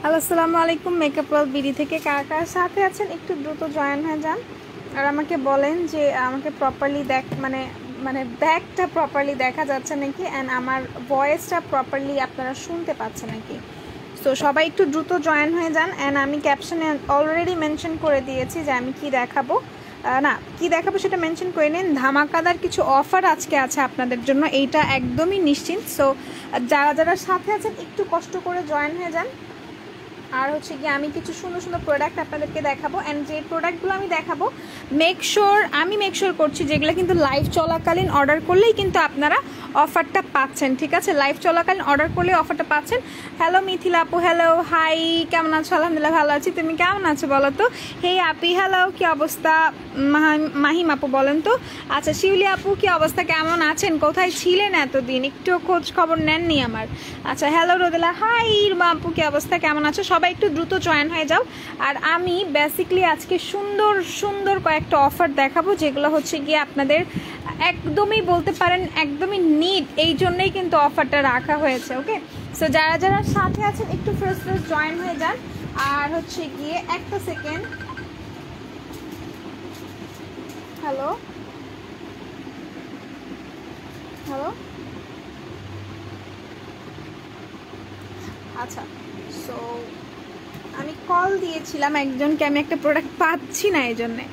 Hello, আসসালামু আলাইকুম। Makeup world BD থেকে কার কার সাথে আছেন একটু দ্রুত জয়েন হয়ে যান আর আমাকে বলেন যে আমাকে প্রপারলি মানে ব্যাকটা প্রপারলি দেখা যাচ্ছে নাকি অ্যান্ড আমার ভয়েসটা প্রপারলি আপনারা শুনতে পাচ্ছেন নাকি। সো সবাই একটু দ্রুত জয়েন হয়ে যান অ্যান্ড আমি ক্যাপশনে অলরেডি মেনশন করে দিয়েছি যে আমি কি দেখাবো সেটা মেনশন করে নিন। ধামাকাদার কিছু অফার আজকে আছে আপনাদের জন্য, এইটা একদমই নিশ্চিত। সো যারা যারা সাথে আছেন একটু কষ্ট করে জয়েন হয়ে যান। আর হচ্ছে কি আমি কিছু সুন্দর সুন্দর প্রোডাক্ট আপনাদেরকে দেখাবো অ্যান্ড যে প্রোডাক্টগুলো আমি দেখাবো মেক শিওর করছি যেগুলো কিন্তু লাইভ চলাকালীন অর্ডার করলেই কিন্তু আপনারা অফারটা পাচ্ছেন। ঠিক আছে, লাইভ চলাকালীন অর্ডার করলে অফারটা পাচ্ছেন। হ্যালো মিথিলা আপু, হ্যালো, হাই, কেমন আছো? আলহামদুলিল্লাহ ভালো আছি, তুমি কেমন আছো বলো তো? হে আপি, হ্যালো, কি অবস্থা? মাহিম আপু বলেন তো। আচ্ছা, শিউলি আপু কি অবস্থা, কেমন আছেন? কোথায় ছিলেন এতদিন, একটু খোঁজ খবর নেননি আমার। আচ্ছা, হ্যালো রোদেলা, হাই রুমা আপু, কি অবস্থা, কেমন আছো? সবাই একটু দ্রুত জয়েন হয়ে যাও। আর আমি বেসিক্যালি আজকে সুন্দর সুন্দর কয়েকটা অফার দেখাবো যেগুলো হচ্ছে গিয়ে আপনাদের একদমই বলতে পারেন একদমই নিড, এই জন্যই কিন্তু অফারটা রাখা হয়েছে। ওকে, সো যারা যারা সাথে আছেন একটু ফার্স্ট জয়েন হয়ে যান। আর হচ্ছে গিয়ে একটা সেকেন্ড, হ্যালো হ্যালো, আচ্ছা, সো আমি কল দিয়েছিলাম একজনকে, আমি একটা প্রোডাক্ট পাচ্ছি না এই জন্যে।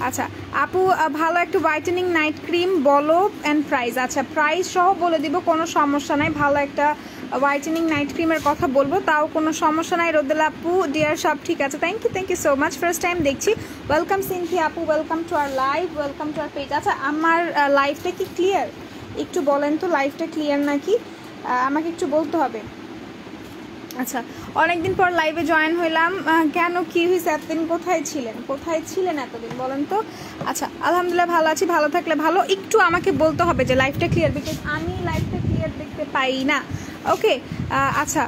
আচ্ছা আপু, ভালো একটা হোয়াইটেনিং নাইট ক্রিম বলো অ্যান্ড প্রাইস। আচ্ছা, প্রাইস সহ বলে দিব, কোনো সমস্যা নাই। ভালো একটা হোয়াইটেনিং নাইট ক্রিমের কথা বলবো, তাও কোনো সমস্যা নাই। রোদেলা আপু ডিয়ার, সব ঠিক আছে, thank you so much. First time দেখছি, ওয়েলকাম সিনথি আপু, welcome to our live, welcome to our page. আচ্ছা, আমার লাইভটা কি ক্লিয়ার? একটু বলেন তো লাইভটা ক্লিয়ার নাকি, আমাকে একটু বলতে হবে। আচ্ছা, অনেকদিন পর লাইভে জয়েন হইলাম, কেন, কি হয়েছে? এতদিন কোথায় ছিলেন এতদিন বলেন তো? আচ্ছা, আলহামদুলিল্লাহ ভালো আছি, ভালো থাকলে ভালো। একটু আমাকে বলতে হবে যে লাইভটা ক্লিয়ার, বিকজ আমি লাইভটা ক্লিয়ার দেখতে পাই না। ওকে, আচ্ছা,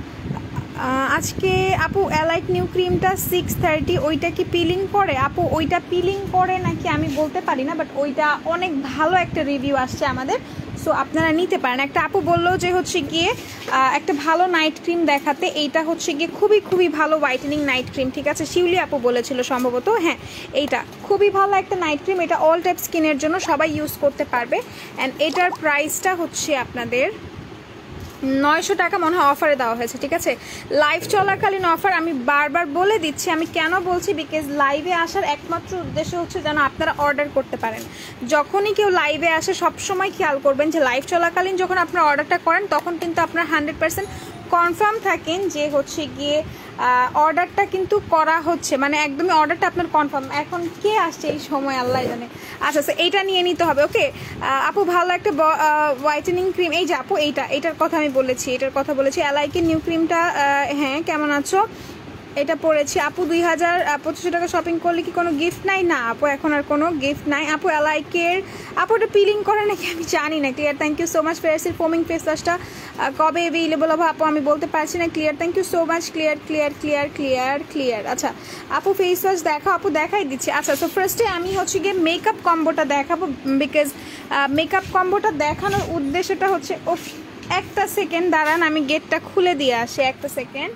আজকে আপু অ্যালাইট নিউ ক্রিমটা 630, ওইটা কি পিলিং করে? আপু ওইটা পিলিং করে নাকি আমি বলতে পারি না, বাট ওইটা অনেক ভালো একটা রিভিউ আসছে আমাদের, সো আপনারা নিতে পারেন। একটা আপু বললো যে হচ্ছে গিয়ে একটা ভালো নাইট ক্রিম দেখাতে, এইটা হচ্ছে গিয়ে খুবই ভালো হোয়াইটেনিং নাইট ক্রিম। ঠিক আছে, শিউলি আপু বলেছিল সম্ভবত, হ্যাঁ এইটা খুবই ভালো একটা নাইট ক্রিম, এটা অল টাইপ স্কিনের জন্য সবাই ইউজ করতে পারবে। অ্যান্ড এটার প্রাইসটা হচ্ছে আপনাদের 900 টাকা মনে হয় অফারে দেওয়া হয়েছে। ঠিক আছে, লাইভ চলাকালীন অফার, আমি বারবার বলে দিচ্ছি। আমি কেন বলছি, বিকজ লাইভে আসার একমাত্র উদ্দেশ্য হচ্ছে যেন আপনারা অর্ডার করতে পারেন। যখনই কেউ লাইভে আসে সবসময় খেয়াল করবেন যে লাইভ চলাকালীন যখন আপনারা অর্ডারটা করেন তখন কিন্তু আপনার 100% কনফার্ম থাকেন যে হচ্ছে গিয়ে অর্ডারটা কিন্তু করা হচ্ছে, মানে একদমই অর্ডারটা আপনার কনফার্ম। এখন কে আসছে এই সময় আল্লাহ জানে। আচ্ছা আচ্ছা, এইটা নিয়ে নিতে হবে। ওকে আপু, ভালো একটা হোয়াইটেনিং ক্রিম, এই যে আপু এইটার কথা আমি বলেছি, অ্যালাইকের নিউ ক্রিমটা। হ্যাঁ, কেমন আছো? এটা পড়েছি আপু 2500 টাকা শপিং করলে কি কোনো গিফট নাই? না আপু, এখন আর কোনো গিফট নাই আপু। অ্যালাইকের আপু ওটা পিলিং করে নাকি আমি জানি না। Clear, thank you so much. ফেয়ারসির ফোমিং ফেস ওয়াশটা কবে অ্যাভেলেবল হবে আপু আমি বলতে পারছি না। Clear, thank you so much. Clear. আচ্ছা আপু, ফেস ওয়াশ দেখাও। আপু দেখাই দিচ্ছি। আচ্ছা, তো ফার্স্টে আমি হচ্ছে গিয়ে মেকআপ কম্বোটা দেখাবো, বিকজ মেকআপ কম্বোটা দেখানোর উদ্দেশ্যটা হচ্ছে, ও একটা সেকেন্ড দাঁড়ান, আমি গেটটা খুলে দিয়ে আসি, একটা second.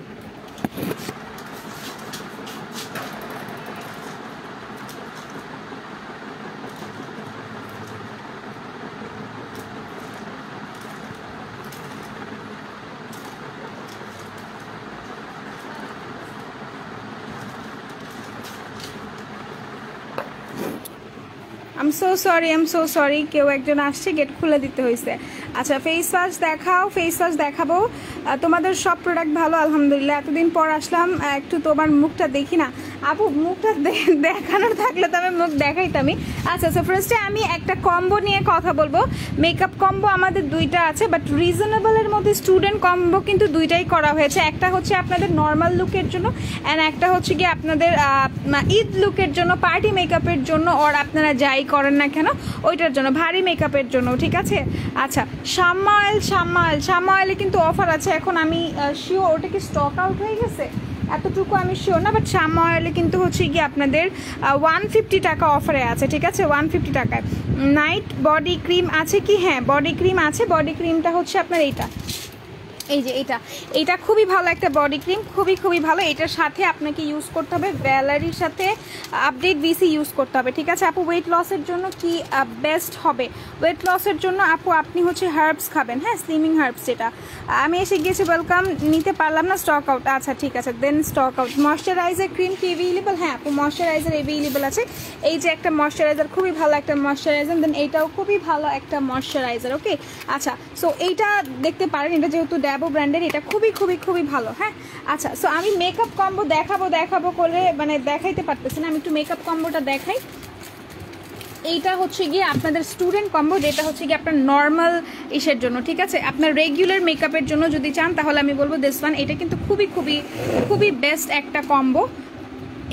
I am so sorry, কেউ একজন আসছে, গেট খুলে দিতে হয়েছে। আচ্ছা, ফেস ওয়াশ দেখাবো। তোমাদের সব প্রোডাক্ট ভালো আলহামদুলিল্লাহ। এতদিন পর আসলাম, একটু তোমার মুখটা দেখি না আপু, মুখটা দেখানোর থাকলে তো আমি মুখ দেখাইতামই। আচ্ছা, ফার্স্টে আমি একটা কম্বো নিয়ে কথা বলবো। মেকআপ কম্বো আমাদের দুইটা আছে, বাট রিজনেবলের মধ্যে স্টুডেন্ট কম্বো কিন্তু দুইটাই করা হয়েছে। একটা হচ্ছে আপনাদের নর্মাল লুকের জন্য অ্যান্ড একটা হচ্ছে কি আপনাদের ঈদ লুকের জন্য, পার্টি মেকআপের জন্য, ওর আপনারা যাই করেন না কেন ওইটার জন্য, ভারী মেকআপের জন্য। ঠিক আছে, আচ্ছা শাম্মা অয়েলে কিন্তু অফার আছে এখন। আমি শিওর ওটা কি স্টক আউট হয়ে গেছে এতটুকু আমি শিওর না, বাট শাম্মা অয়েলে কিন্তু হচ্ছে গিয়ে আপনাদের 150 টাকা অফারে আছে। ঠিক আছে, 150 টাকায়। নাইট বডি ক্রিম আছে কি? হ্যাঁ, বডি ক্রিম আছে। বডি ক্রিমটা হচ্ছে আপনার এই যে এটা খুবই ভালো একটা বডি ক্রিম, খুবই ভালো। এটার সাথে আপনাকে ইউজ করতে হবে ভ্যালারির সাথে আপডেট ভিসি ইউজ করতে হবে, ঠিক আছে আপু। ওয়েট লসের জন্য কি বেস্ট হবে? ওয়েট লসের জন্য আপু আপনি হচ্ছে হার্বস খাবেন, হ্যাঁ, স্লিমিং হার্বস। যেটা আমি এসে গিয়েছি, ওয়েলকাম, নিতে পারলাম না, স্টক আউট। আচ্ছা ঠিক আছে, দেন স্টক আউট। ময়শ্চারাইজার ক্রিম কি অ্যাভেলেবল? হ্যাঁ আপু, ময়শ্চারাইজার অ্যাভেলেবল আছে। এই যে একটা ময়শ্চারাইজার, খুবই ভালো একটা ময়শ্চারাইজার, দেন এইটাও খুবই ভালো একটা ময়শ্চারাইজার, ওকে। আচ্ছা, সো এইটা দেখতে পারেন, এটা যেহেতু ড্যাবো ব্র্যান্ডের, এটা খুবই ভালো, হ্যাঁ। আচ্ছা, সো আমি মেকআপ কম্বো দেখাবো করে মানে দেখাইতে পারতেছি না, আমি একটু মেকআপ কম্বোটা দেখাই। এইটা হচ্ছে গিয়ে আপনাদের স্টুডেন্ট কম্বো, যেটা হচ্ছে গিয়ে আপনার নর্মাল ইসের জন্য, ঠিক আছে। আপনার রেগুলার মেকআপের জন্য যদি চান তাহলে আমি বলবো দিস ওয়ান। এটা কিন্তু খুবই বেস্ট একটা কম্বো।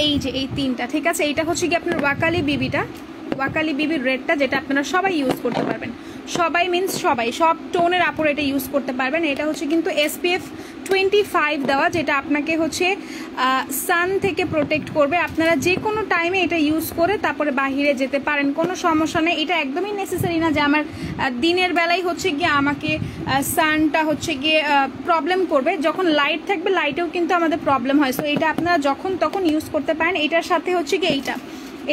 এই যে এই তিনটা, ঠিক আছে। এইটা হচ্ছে গিয়ে আপনার ওয়াকালি বিবির রেডটা, যেটা আপনারা সবাই ইউজ করতে পারবেন। সবাই মিন্স সব টোনের আপুর এটা ইউজ করতে পারবেন। এটা হচ্ছে কিন্তু SPF 25 দেওয়া, যেটা আপনাকে হচ্ছে সান থেকে প্রোটেক্ট করবে। আপনারা যে কোনো টাইমে এটা ইউজ করে তারপরে বাহিরে যেতে পারেন, কোনো সমস্যা নেই। এটা একদমই নেসেসারি না যে আমার দিনের বেলায় হচ্ছে গিয়ে আমাকে সানটা হচ্ছে গিয়ে প্রবলেম করবে। যখন লাইট থাকবে, লাইটেও কিন্তু আমাদের প্রবলেম হয়। সো এটা আপনারা যখন তখন ইউজ করতে পারেন। এটার সাথে হচ্ছে গিয়ে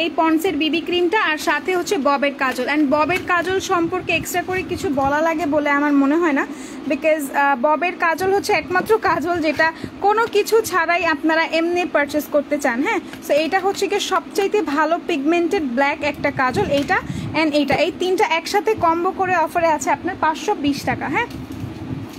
এই পন্ডসের বিবি ক্রিমটা, আর সাথে হচ্ছে ববের কাজল। অ্যান্ড ববের কাজল সম্পর্কে এক্সট্রা করে কিছু বলা লাগে বলে আমার মনে হয় না, বিকজ ববের কাজল হচ্ছে একমাত্র কাজল যেটা কোনো কিছু ছাড়াই আপনারা এমনি পারচেস করতে চান, হ্যাঁ। সো এইটা হচ্ছে কি সবচাইতে ভালো পিগমেন্টেড ব্ল্যাক একটা কাজল, এইটা অ্যান্ড এইটা, এই তিনটা একসাথে কম্বো করে অফারে আছে আপনার 520 টাকা, হ্যাঁ,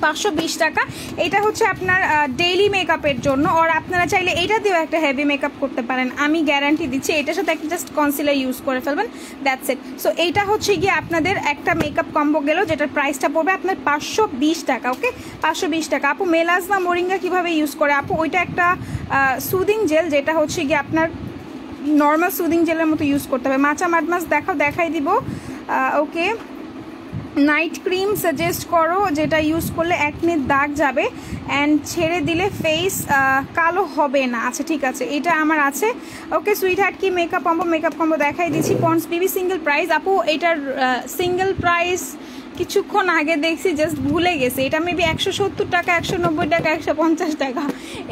520 টাকা। এটা হচ্ছে আপনার ডেইলি মেকআপের জন্য, আর আপনারা চাইলে এটা দিয়েও একটা হেভি মেকআপ করতে পারেন, আমি গ্যারান্টি দিচ্ছি। এটার সাথে একটা জাস্ট কনসিলার ইউজ করে ফেলবেন, দ্যাটস ইট। সো এইটা হচ্ছে গিয়ে আপনাদের একটা মেকআপ কম্বো গেল, যেটার প্রাইসটা পড়বে আপনার 520 টাকা, ওকে, 520 টাকা। আপু মেলাজমা মোরিঙ্গা কিভাবে ইউজ করে? আপু ওইটা একটা সুদিং জেল, যেটা হচ্ছে গিয়ে আপনার নর্মাল সুদিং জেলের মতো ইউজ করতে হবে। মাচা মাডমাস দেখাই দিব, ওকে। নাইট ক্রিম সাজেস্ট করো যেটা ইউজ করলে একনির দাগ যাবে অ্যান্ড ছেড়ে দিলে ফেস কালো হবে না। আচ্ছা ঠিক আছে, এটা আমার আছে, ওকে। সুইট হার্ট কি মেকআপ কম্বো দেখাই দিচ্ছি। পন্ডস বিবি সিঙ্গেল প্রাইস, আপু এটার সিঙ্গেল প্রাইস কিছুক্ষণ আগে দেখছি, জাস্ট ভুলে গেছি। এটা মেবি 170 টাকা, 190 টাকা, 150 টাকা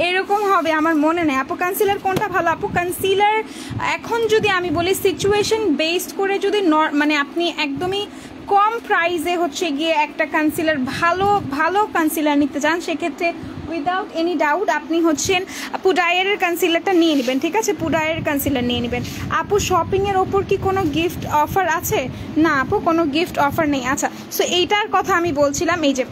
এরকম হবে, আমার মনে নেই। আপু কনসিলার কোনটা ভালো? আপু কনসিলার এখন যদি আমি বলি সিচুয়েশন বেসড করে, যদি মানে আপনি একদমই কম প্রাইসে হচ্ছে গিয়ে একটা কনসিলার ভালো কনসিলার নিতে চান, সেক্ষেত্রে উইদাউট এনি ডাউট আপনি হচ্ছেন পুডায়ারের কনসিলারটা নিয়ে নেবেন, ঠিক আছে, পুডায়ারের কনসিলার নিয়ে নেবেন। আপু শপিংয়ের ওপর কি কোনো গিফট অফার আছে? না আপু, কোনো গিফট অফার নেই। আচ্ছা, সো এইটার কথা আমি বলছিলাম, এই যে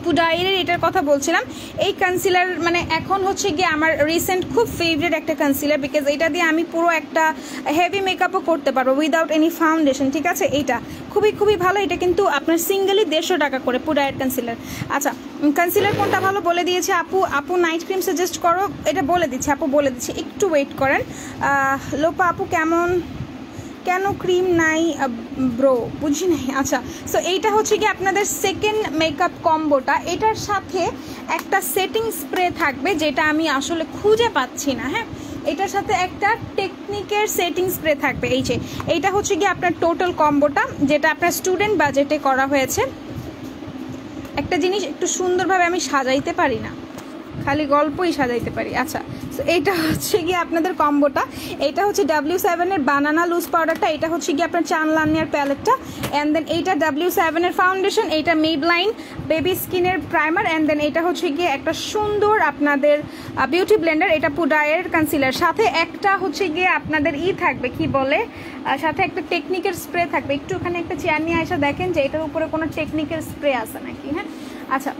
পুডায়ারের এটার কথা বলছিলাম। এই কনসিলার মানে এখন হচ্ছে গিয়ে আমার রিসেন্ট খুব ফেভারিট একটা কনসিলার, বিকজ এটা দিয়ে আমি পুরো একটা হেভি মেকআপও করতে পারবো উইদাউট এনি ফাউন্ডেশন, ঠিক আছে। এইটা খুবই ভালো। এটা কিন্তু আপনার সিঙ্গেলি 150 টাকা করে পুডায়ার কনসিলার। আচ্ছা, কনসিলার কোনটা ভালো বলে দিয়েছে আপু নাইট ক্রিম সাজেস্ট করো, এটা বলে দিচ্ছি আপু, বলে দিচ্ছি, একটু ওয়েট করেন। লোপা আপু কেন ক্রিম নাই ব্রো, বুঝি নাই। আচ্ছা, সো এইটা হচ্ছে কি আপনাদের সেকেন্ড মেকআপ কম্বোটা, এটার সাথে একটা সেটিং স্প্রে থাকবে, যেটা আমি আসলে খুঁজে পাচ্ছি না, হ্যাঁ। এটার সাথে একটা টেকনিকের সেটিং স্প্রে থাকবে। এই যে এইটা হচ্ছে কি আপনার টোটাল কম্বোটা, যেটা আপনার স্টুডেন্ট বাজেটে করা হয়েছে। একটা জিনিস একটু সুন্দরভাবে আমি সাজাইতে পারি না, খালি গল্পই সাজাইতে পারি। আচ্ছা, সো এইটা হচ্ছে গিয়ে আপনাদের কম্বোটা। এটা হচ্ছে W7 এর বানানা লুজ পাউডারটা, এটা হচ্ছে গিয়ে আপনার চানলানিয়ার প্যালেটটা, অ্যান্ড দেন এইটা W7 এর ফাউন্ডেশন, এইটা মেবলাইন বেবি স্কিনের প্রাইমার, অ্যান্ড দেন এটা হচ্ছে গিয়ে একটা সুন্দর আপনাদের বিউটি ব্লেন্ডার, এটা পুডায়ারের কনসিলার। সাথে একটা হচ্ছে গিয়ে আপনাদের থাকবে, কি বলে, সাথে একটা টেকনিকের স্প্রে থাকবে। একটু ওখানে একটা চেয়ার নিয়ে এসে দেখেন যে এটার উপরে কোনো টেকনিকের স্প্রে আছে নাকি, হ্যাঁ। আচ্ছা,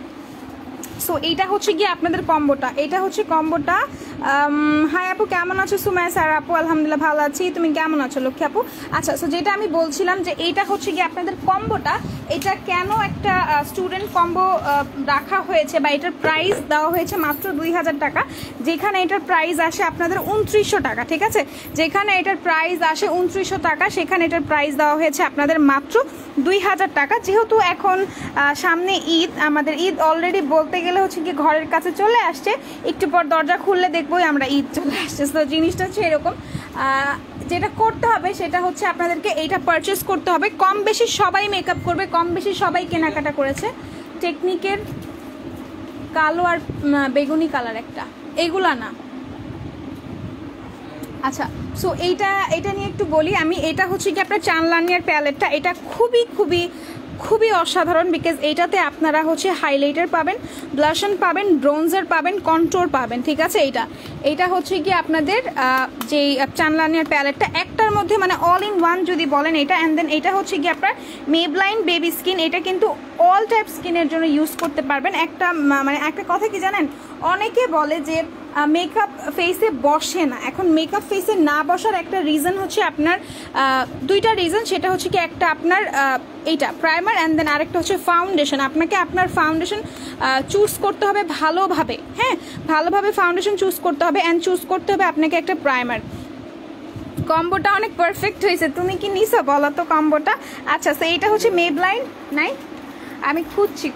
সো এইটা হচ্ছে গিয়ে আপনাদের কম্বোটা, এটা হচ্ছে কম্বোটা। হাই আপু কেমন আছো? সুমায়া স্যার আপু আলহামদুলিল্লাহ ভালো আছি, তুমি কেমন আছো লক্ষ্মী আপু? আচ্ছা, সো যেটা আমি বলছিলাম যে এইটা হচ্ছে গিয়ে আপনাদের কম্বোটা, এটা কেন একটা স্টুডেন্ট কম্বো রাখা হয়েছে বা এটার প্রাইস দেওয়া হয়েছে মাত্র 2000 টাকা, যেখানে এটার প্রাইস আসে আপনাদের 2900 টাকা, ঠিক আছে। যেখানে এটার প্রাইস আসে 2900 টাকা, সেখানে এটার প্রাইস দেওয়া হয়েছে আপনাদের মাত্র 2000 টাকা। যেহেতু এখন সামনে ঈদ, আমাদের ঈদ অলরেডি বলতে গেলে হচ্ছে কি ঘরের কাছে চলে আসছে, একটু পর দরজা খুললে দেখবোই আমরা ঈদ চলে আসছে। তো জিনিসটা হচ্ছে এরকম, যেটা করতে হবে সেটা হচ্ছে আপনাদেরকে এইটা পারচেস করতে হবে। কম বেশি সবাই মেকআপ করবে, কম বেশি সবাই কেনাকাটা করেছে। টেকনিকের কালো আর বেগুনি কালার একটা, এগুলা না। আচ্ছা, সো এইটা নিয়ে একটু বলি আমি। এটা হচ্ছে কি আপনার চানলানিয়ার প্যালেটটা, এটা খুবই খুবই খুবই অসাধারণ, বিকজ এইটাতে আপনারা হচ্ছে হাইলাইটার পাবেন, ব্লাশন পাবেন, ব্রোঞ্জার পাবেন, কন্ট্রোর পাবেন, ঠিক আছে। এইটা হচ্ছে কি আপনাদের যেই চানলানিয়ার প্যালেটটা, একটার মধ্যে মানে অল ইন ওয়ান যদি বলেন এটা। অ্যান্ড দেন এটা হচ্ছে কি আপনার মেবলাইন বেবি স্কিন, এটা কিন্তু অল টাইপ স্কিনের জন্য ইউজ করতে পারবেন। মানে একটা কথা কি জানেন, অনেকে বলে যে মেকআপ ফেসে বসে না। এখন মেকআপ ফেসে না বসার একটা রিজন হচ্ছে আপনার দুইটা রিজন, সেটা হচ্ছে কি একটা আপনার এইটা প্রাইমার, অ্যান্ড দেন আরেকটা হচ্ছে ফাউন্ডেশন। আপনাকে আপনার ফাউন্ডেশন চুজ করতে হবে ভালোভাবে, হ্যাঁ, ভালোভাবে ফাউন্ডেশন চুজ করতে হবে, অ্যান্ড চুজ করতে হবে আপনাকে একটা প্রাইমার। কম্বোটা অনেক পারফেক্ট হয়েছে, তুমি কি নিছো বলো তো কম্বোটা? আচ্ছা, সো এইটা হচ্ছে মেবলাইন, নাই আমি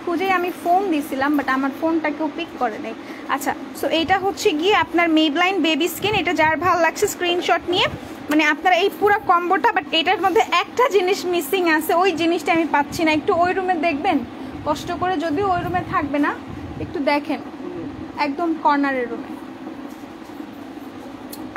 খুঁজেই আমি ফোন দিছিলাম, বাট আমার ফোনটা কেউ পিক করে নেই। আচ্ছা, সো এইটা হচ্ছে গিয়ে আপনার মেবলাইন বেবি স্কিন, এটা যার ভালো লাগছে স্ক্রিনশট নিয়ে, মানে আপনারা এই পুরো কম্বোটা। বাট এটার মধ্যে একটা জিনিস মিসিং আছে, ওই জিনিসটা আমি পাচ্ছি না। একটু ওই রুমে দেখবেন কষ্ট করে, যদিও ওই রুমে থাকবে না, একটু দেখেন একদম কর্নারের রুমে।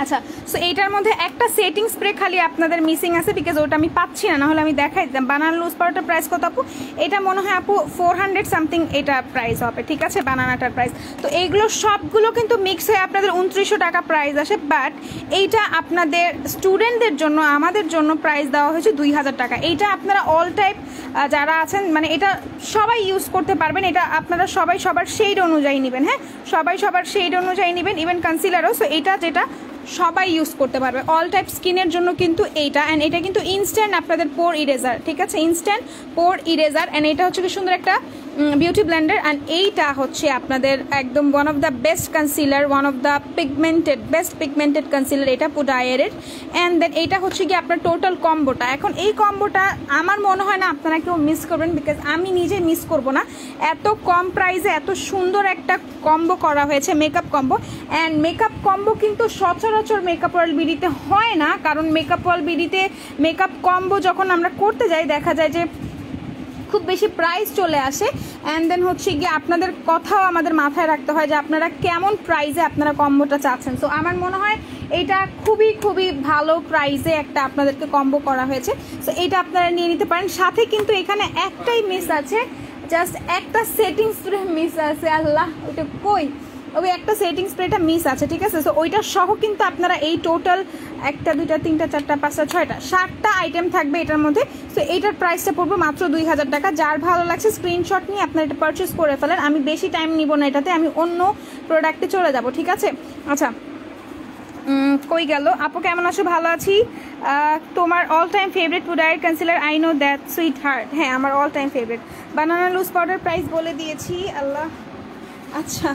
আচ্ছা, সো এইটার মধ্যে একটা সেটিং স্প্রে খালি আপনাদের মিসিং আছে, বিকজ ওটা আমি পাচ্ছি না, নাহলে আমি দেখাই দিতাম। বানানা লুজ পাউডারটার প্রাইস কত আপু? এটা মনে হয় আপু 400 সামথিং এটা প্রাইস হবে, ঠিক আছে, বানানাটার প্রাইস। তো এইগুলো সবগুলো কিন্তু মিক্স হয়ে আপনাদের 2900 টাকা প্রাইস আসে। বাট এইটা আপনাদের স্টুডেন্টদের জন্য, আমাদের জন্য প্রাইস দেওয়া হয়েছে 2000 টাকা। এইটা আপনারা অল টাইপ যারা আছেন, মানে এটা সবাই ইউজ করতে পারবেন। এটা আপনারা সবাই সবার শেড অনুযায়ী নেবেন, হ্যাঁ, সবাই সবার শেড অনুযায়ী নেবেন, ইভেন কনসিলারও। সো এটা যেটা সবাই ইউজ করতে পারবে অল টাইপ স্কিনের জন্য কিন্তু এইটা। অ্যান্ড এটা কিন্তু ইনস্ট্যান্ট আপনাদের পোর ইরেজার, ঠিক আছে, ইনস্ট্যান্ট পোর ইরেজার। অ্যান্ড এটা হচ্ছে কি সুন্দর একটা বিউটি ব্লেন্ডার। অ্যান্ড এইটা হচ্ছে আপনাদের একদম one of the best concealer, one of the best pigmented concealer এটা পুডায়ারের। অ্যান্ড দেন এইটা হচ্ছে কি আপনার টোটাল কম্বোটা। এখন এই কম্বোটা আমার মনে হয় না আপনারা কেউ মিস করবেন, বিকজ আমি নিজে মিস করব না। এত কম প্রাইসে এত সুন্দর একটা কম্বো করা হয়েছে, makeup combo. And makeup combo কিন্তু সচরাচর মেকআপ ওয়ার্ল্ড বিডিতে হয় না, কারণ মেকআপ ওয়ার্ল্ড বিডিতে মেকআপ কম্বো যখন আমরা করতে যাই দেখা যায় যে খুব বেশি প্রাইস চলে আসে। অ্যান্ড দেন হচ্ছে গিয়ে আপনাদের কথাও আমাদের মাথায় রাখতে হয় যে আপনারা কেমন প্রাইসে আপনারা কম্বোটা চাচ্ছেন। সো আমার মনে হয় এটা খুবই খুবই ভালো প্রাইসে একটা আপনাদেরকে কম্বো করা হয়েছে। সো এটা আপনারা নিয়ে নিতে পারেন। সাথে কিন্তু এখানে একটাই মিস আছে, জাস্ট একটা সেটিং স্প্রে মিস আছে। আল্লাহ, ওইটা কই? ওই একটা সেটিং স্প্রেটা মিস আছে, ঠিক আছে। সো ওইটা সহ কিন্তু আপনারা এই টোটাল 1 2 3 4 5 6 7টা 7টা আইটেম থাকবে এটার মধ্যে। সো এইটার প্রাইসটা পড়বে মাত্র 2000 টাকা। যার ভালো লাগছে স্ক্রিনশট নিয়ে আপনারা এটা পারচেস করে ফেলেন। আমি বেশি টাইম নিব না এটাতে, আমি অন্য প্রোডাক্টে চলে যাব, ঠিক আছে। আচ্ছা, কই গেল আপু? কেমন আছো? ভালো আছি। তোমার all time favourite powder concealer? I know that sweetheart. হ্যাঁ, আমার all time favourite. Banana loose powder price বলে দিয়েছি। আল্লাহ, আচ্ছা,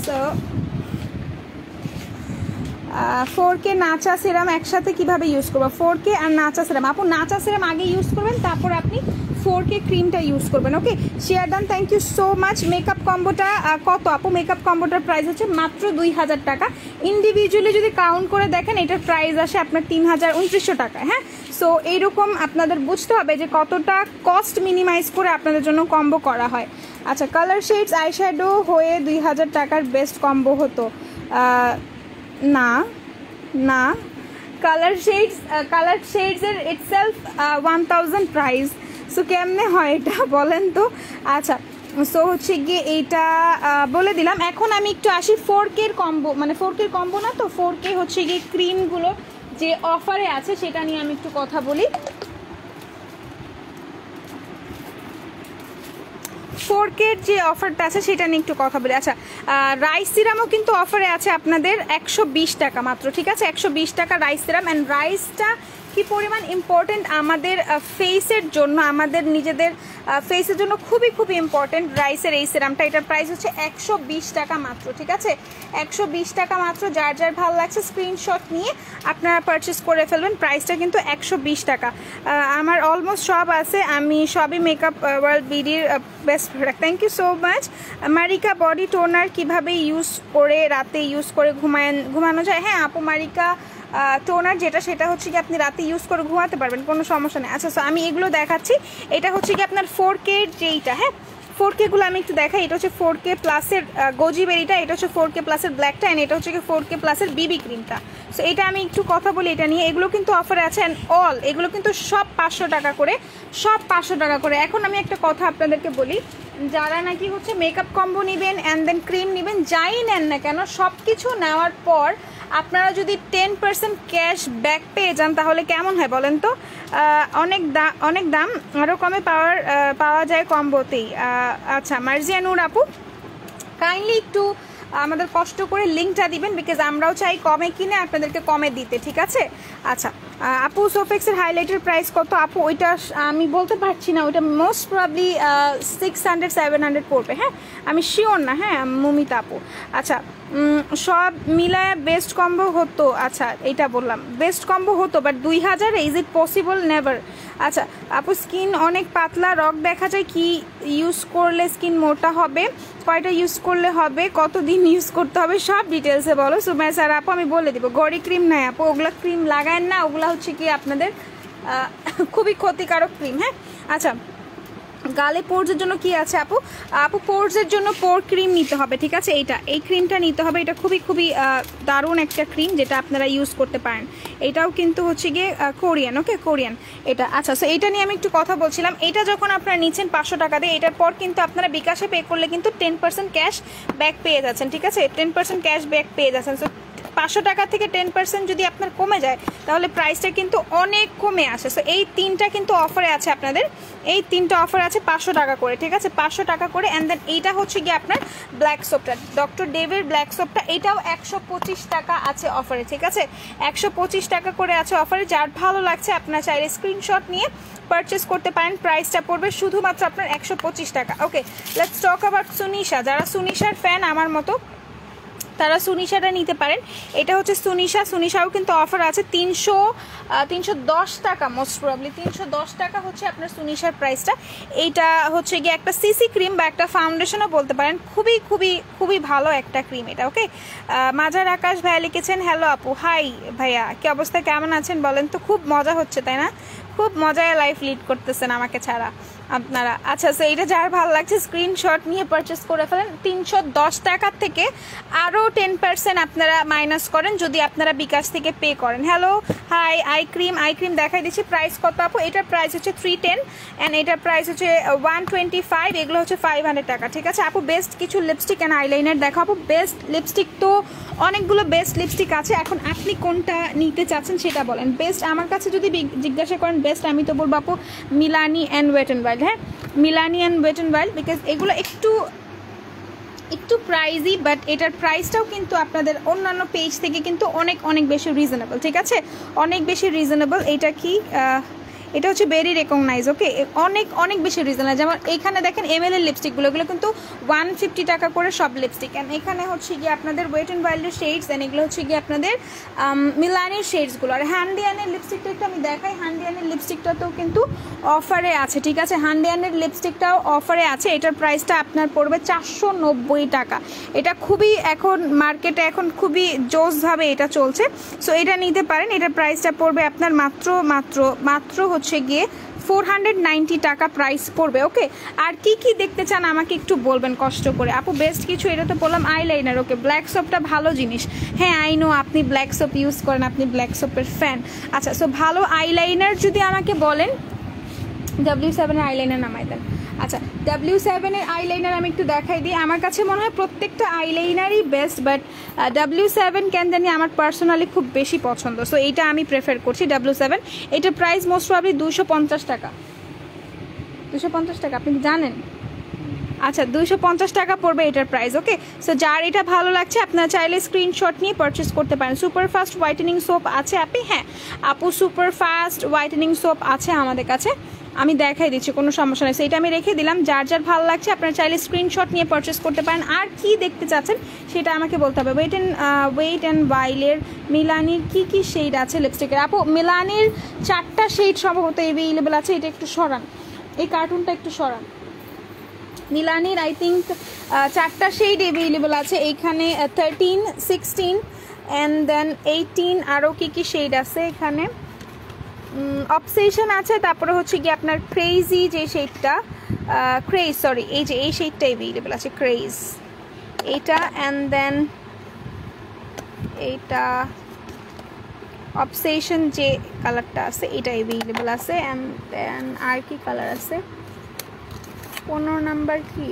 সো 4K নাচা সিরাম একসাথে কিভাবে ইউজ করবো? 4K আর নাচা সিরাম, আপু নাচা সিরাম আগে ইউজ করবেন, তারপর আপনি 4K ক্রিমটা ইউজ করবেন। Okay, share done, thank you so much. Makeup কম্বোটা কত আপু? মেকআপ কম্বোটার প্রাইস হচ্ছে মাত্র 2000 টাকা। ইন্ডিভিজুয়ালি যদি কাউন্ট করে দেখেন এটার প্রাইস আসে আপনার 3900 টাকা। হ্যাঁ, সো এইরকম আপনাদের বুঝতে হবে যে কতটা কস্ট মিনিমাইজ করে আপনাদের জন্য কম্বো করা হয়। আচ্ছা, কালার শেডস আইশ্যাডো হয়ে 2000 টাকার বেস্ট কম্বো হতো না, না, কালার শেডসের ইটসেলফ 1000 প্রাইস। সো কেমনে হয় এটা বলেন তো? আচ্ছা, সো হচ্ছে গিয়ে এইটা বলে দিলাম। এখন আমি একটু আসি 4K কম্বো, মানে 4K কম্বো না তো, 4K হচ্ছে গিয়ে ক্রিমগুলো যে অফারে আছে সেটা নিয়ে আমি একটু কথা বলি। 4K যে অফারটা আছে সেটা নিয়ে একটু কথা বলি। আচ্ছা, রাইস সিরামও কিন্তু অফারে আছে আপনাদের 120 টাকা মাত্র, ঠিক আছে, 120 টাকা রাইস সিরাম। অ্যান্ড রাইসটা কি পরিমাণ ইম্পর্টেন্ট আমাদের ফেসের জন্য, আমাদের নিজেদের ফেসের জন্য খুবই খুবই ইম্পর্টেন্ট রাইসের এই সিরামটা। এটার প্রাইস হচ্ছে 120 টাকা মাত্র, ঠিক আছে, 120 টাকা মাত্র। যার যার ভালো লাগছে স্ক্রিনশট নিয়ে আপনারা পারচেস করে ফেলবেন। প্রাইসটা কিন্তু 120 টাকা। আমার অলমোস্ট সব আছে, আমি সবই মেকআপ ওয়ার্ল্ড বিডির best product. Thank you so much. মারিকা বডি টোনার কিভাবে ইউজ করে রাতে ইউজ করে ঘুমানো যায়? হ্যাঁ আপু, মারিকা টোনার যেটা সেটা হচ্ছে কি আপনি রাতে ইউজ করে ঘুমাতে পারবেন, কোনো সমস্যা নেই। আচ্ছা, সো আমি এগুলো দেখাচ্ছি। এটা হচ্ছে কি আপনার 4K যেইটা, হ্যাঁ 4K গুলো আমি একটু দেখাই। এটা হচ্ছে 4K প্লাসের গোজি বেরিটা, এটা হচ্ছে 4K প্লাসের ব্ল্যাকটা, অ্যান্ড এটা হচ্ছে 4K প্লাসের বিবি ক্রিমটা। সো এটা আমি একটু কথা বলি এটা নিয়ে। এগুলো কিন্তু অফারে আছে, অ্যান্ড অল এগুলো কিন্তু সব 500 টাকা করে, সব 500 টাকা করে। এখন আমি একটা কথা আপনাদেরকে বলি, যারা নাকি হচ্ছে মেকআপ কম্বো নেবেন অ্যান্ড দেন ক্রিম নেবেন, যাই নেন না কেন, সব কিছু নেওয়ার পর আপনারা যদি 10% ক্যাশ ব্যাক পেয়ে যান তাহলে কেমন হয় বলেন তো? অনেক দাম আরও কমে পাওয়া যায় কম্বোতেই। আচ্ছা মার্জিয়া নূর আপু, কাইন্ডলি একটু আমাদের কষ্ট করে লিঙ্কটা দিবেন, বিকজ আমরাও চাই কমে কিনে আপনাদেরকে কমে দিতে, ঠিক আছে? আচ্ছা আপু সোফেক্সের হাইলাইটের প্রাইস কত? আপু ওইটা আমি বলতে পারছি না, ওইটা মোস্ট প্রবাবলি 600-700 পড়বে। হ্যাঁ আমি শিওর না। হ্যাঁ মমিতা আপু, আচ্ছা সব মিলায় বেস্ট কম্বো হতো। আচ্ছা এইটা বললাম বেস্ট কম্বো হতো, but 2000 is it possible? Never. আচ্ছা আপু স্কিন অনেক পাতলা, রক দেখা যায়, কি ইউজ করলে স্কিন মোটা হবে, কয়টা ইউজ করলে হবে, কতদিন ইউজ করতে হবে, সব ডিটেলসে বলো। সুমাইয়া স্যার আপু আমি বলে দিব, গড়ি ক্রিম নাই আপু, ওগুলো ক্রিম লাগায় না, ওগুলো হচ্ছে কি আপনাদের খুবই ক্ষতিকারক ক্রিম। হ্যাঁ আচ্ছা গালে পোর্সের জন্য কি আছে আপু? আপু পোর্সের জন্য পোর ক্রিম নিতে হবে, ঠিক আছে? এই ক্রিমটা নিতে হবে, এটা খুবই দারুণ একটা ক্রিম যেটা আপনারা ইউজ করতে পারেন। এটাও কিন্তু হচ্ছে গিয়ে কোরিয়ান, ওকে কোরিয়ান এটা। আচ্ছা সো এইটা নিয়ে আমি একটু কথা বলছিলাম। এটা যখন আপনারা নিচ্ছেন 500 টাকা দিয়ে, এটার পর কিন্তু আপনারা বিকাশে পে করলে কিন্তু 10% ক্যাশ ব্যাক পেয়ে যাচ্ছেন, ঠিক আছে? 10% ক্যাশ ব্যাক পেয়ে যাচ্ছেন। সো 500 টাকা থেকে 10% যদি আপনার কমে যায় তাহলে প্রাইসটা কিন্তু অনেক কমে আসে। সো এই তিনটা কিন্তু অফারে আছে আপনাদের, এই তিনটা অফার আছে 500 টাকা করে, ঠিক আছে? 500 টাকা করে। অ্যান্ড দেন এইটা হচ্ছে গিয়ে আপনার ব্ল্যাক সোপটা, ডক্টর ডেভের ব্ল্যাক সোপটা, এটাও 125 টাকা আছে অফারে, ঠিক আছে? 125 টাকা করে আছে অফারে। যার ভালো লাগছে আপনার চাইলে স্ক্রিনশট নিয়ে পারচেস করতে পারেন। প্রাইসটা পড়বে শুধুমাত্র আপনার 125 টাকা। Okay let's talk about Sunisha. যারা সুনিশার ফ্যান আমার মতো তারা সুনিশাটা নিতে পারেন। এটা হচ্ছে সুনিশাও কিন্তু অফার আছে 310 টাকা, মোস্ট প্রবাবলি 310 টাকা হচ্ছে আপনার সুনিশার প্রাইসটা। এইটা হচ্ছে গিয়ে একটা সিসি ক্রিম বা একটা ফাউন্ডেশনও বলতে পারেন, খুবই ভালো একটা ক্রিম এটা। ওকে মাজার আকাশ ভাইয়া লিখেছেন, হ্যালো আপু। হাই ভাইয়া, কি অবস্থা, কেমন আছেন বলেন তো? খুব মজা হচ্ছে তাই না? খুব মজায় লাইফ লিড করতেছেন আমাকে ছাড়া আপনারা। আচ্ছা সো এইটা যার ভালো লাগছে স্ক্রিনশট নিয়ে পারচেস করে ফেলেন। 310 টাকার থেকে আরও 10% আপনারা মাইনাস করেন যদি আপনারা বিকাশ থেকে পে করেন। হ্যালো হাই, আই ক্রিম দেখাই দিচ্ছি। প্রাইস কত আপু? এটার প্রাইস হচ্ছে 310 অ্যান্ড এটার প্রাইস হচ্ছে 125, এগুলো হচ্ছে 500 টাকা, ঠিক আছে? আপু বেস্ট কিছু লিপস্টিক অ্যান্ড আইলাইনার দেখো। আপু বেস্ট লিপস্টিক তো অনেকগুলো বেস্ট লিপস্টিক আছে, এখন আপনি কোনটা নিতে চাচ্ছেন সেটা বলেন। বেস্ট আমার কাছে যদি জিজ্ঞাসা করেন বেস্ট, আমি তো বলবো আপু Milani and wet and wild. হ্যাঁ Milani and wet and wild, because এগুলো একটু প্রাইজি, বাট এটার প্রাইসটাও কিন্তু আপনাদের অন্যান্য পেজ থেকে কিন্তু অনেক বেশি রিজনেবল, ঠিক আছে? অনেক বেশি রিজনেবল। এটা কি এটা হচ্ছে ভেরি রেকগনাইজ, ওকে অনেক বেশি রিজনেবল। যেমন এখানে দেখেন এমএল এর লিপস্টিকগুলো, এগুলো কিন্তু 150 টাকা করে সব লিপস্টিক। অ্যান্ড এখানে হচ্ছে গিয়ে আপনাদের ওয়েট অ্যান্ড ওয়াইল্ডের শেডস, অ্যান্ড এগুলো হচ্ছে গিয়ে আপনাদের মিলানির শেডসগুলো। আর হ্যান্ডিয়ানের লিপস্টিকটা একটু আমি দেখাই, হ্যান্ডিয়ানের লিপস্টিকটাতেও কিন্তু অফারে আছে, ঠিক আছে? হ্যান্ডিয়ানের লিপস্টিকটাও অফারে আছে। এটার প্রাইসটা আপনার পড়বে 490 টাকা। এটা খুবই এখন মার্কেটে এখন খুবই জোসভাবে এটা চলছে। সো এটা নিতে পারেন। এটার প্রাইসটা পড়বে আপনার মাত্র হচ্ছে গিয়ে 490 টাকা প্রাইস পড়বে। ওকে আর কি দেখতে চান আমাকে একটু বলবেন কষ্ট করে। আপু বেস্ট কিছু, এটা তো বললাম আইলাইনার। ওকে ব্ল্যাক সোপটা ভালো জিনিস। হ্যাঁ আই নো আপনি ব্ল্যাক সোপ ইউজ করেন, আপনি ব্ল্যাক সোপের ফ্যান। আচ্ছা সো ভালো আইলাইনার যদি আমাকে বলেন, W7 এর আইলাইনার নামাই দেন। আচ্ছা W7 এর আইলাইনার আমি একটু দেখাই দিই। আমার কাছে মনে হয় প্রত্যেকটা আইলাইনারই বেস্ট, বাট W7 কেন জানি আমার পার্সোনালি খুব বেশি পছন্দ। সো এইটা আমি প্রেফার করছি W7। এটার প্রাইস মোস্ট প্রবাবলি 250 টাকা। 250 টাকা আপনি কি জানেন? আচ্ছা 250 টাকা পড়বে এটার প্রাইস। ওকে সো যার এটা ভালো লাগছে আপনারা চাইলে স্ক্রিনশট নিয়ে পারচেস করতে পারেন। সুপার ফাস্ট হোয়াইটেনিং সোপ আছে আপনি? হ্যাঁ আপু সুপার ফাস্ট হোয়াইটেনিং সোপ আছে আমাদের কাছে, আমি দেখাই দিচ্ছি, কোনো সমস্যা নেই। সেইটা আমি রেখে দিলাম। যার ভালো লাগছে আপনারা চাইলে স্ক্রিনশট নিয়ে পারচেস করতে পারেন। আর কি দেখতে চাচ্ছেন সেটা আমাকে বলতে হবে। ওয়েট অ্যান্ড ওয়াইল্ডের মিলানির কি শেড আছে লিপস্টিকের? আপু মিলানির 4টা শেড সম্ভবত অ্যাভেলেবেল আছে। এটা একটু সরান, এই কার্টুনটা একটু সরান। মিলানির আই থিঙ্ক 4টা শেড অ্যাভেলেবেল আছে এইখানে, 13, 16 অ্যান্ড দেন 18। আরও কি শেড আছে এখানে? অবসেশন আছে, তারপরে হচ্ছে কি আপনার ক্রেজি যে শেডটা, ক্রেজ, সরি এই যে এই শেডটা অ্যাভেলেবল আছে ক্রেজ এইটা, অ্যান্ড দেন এইটা অবসেশন যে কালারটা আছে এটা অ্যাভেলেবল আছে, অ্যান্ড দেন আর কি কালার আছে 15 নাম্বার কি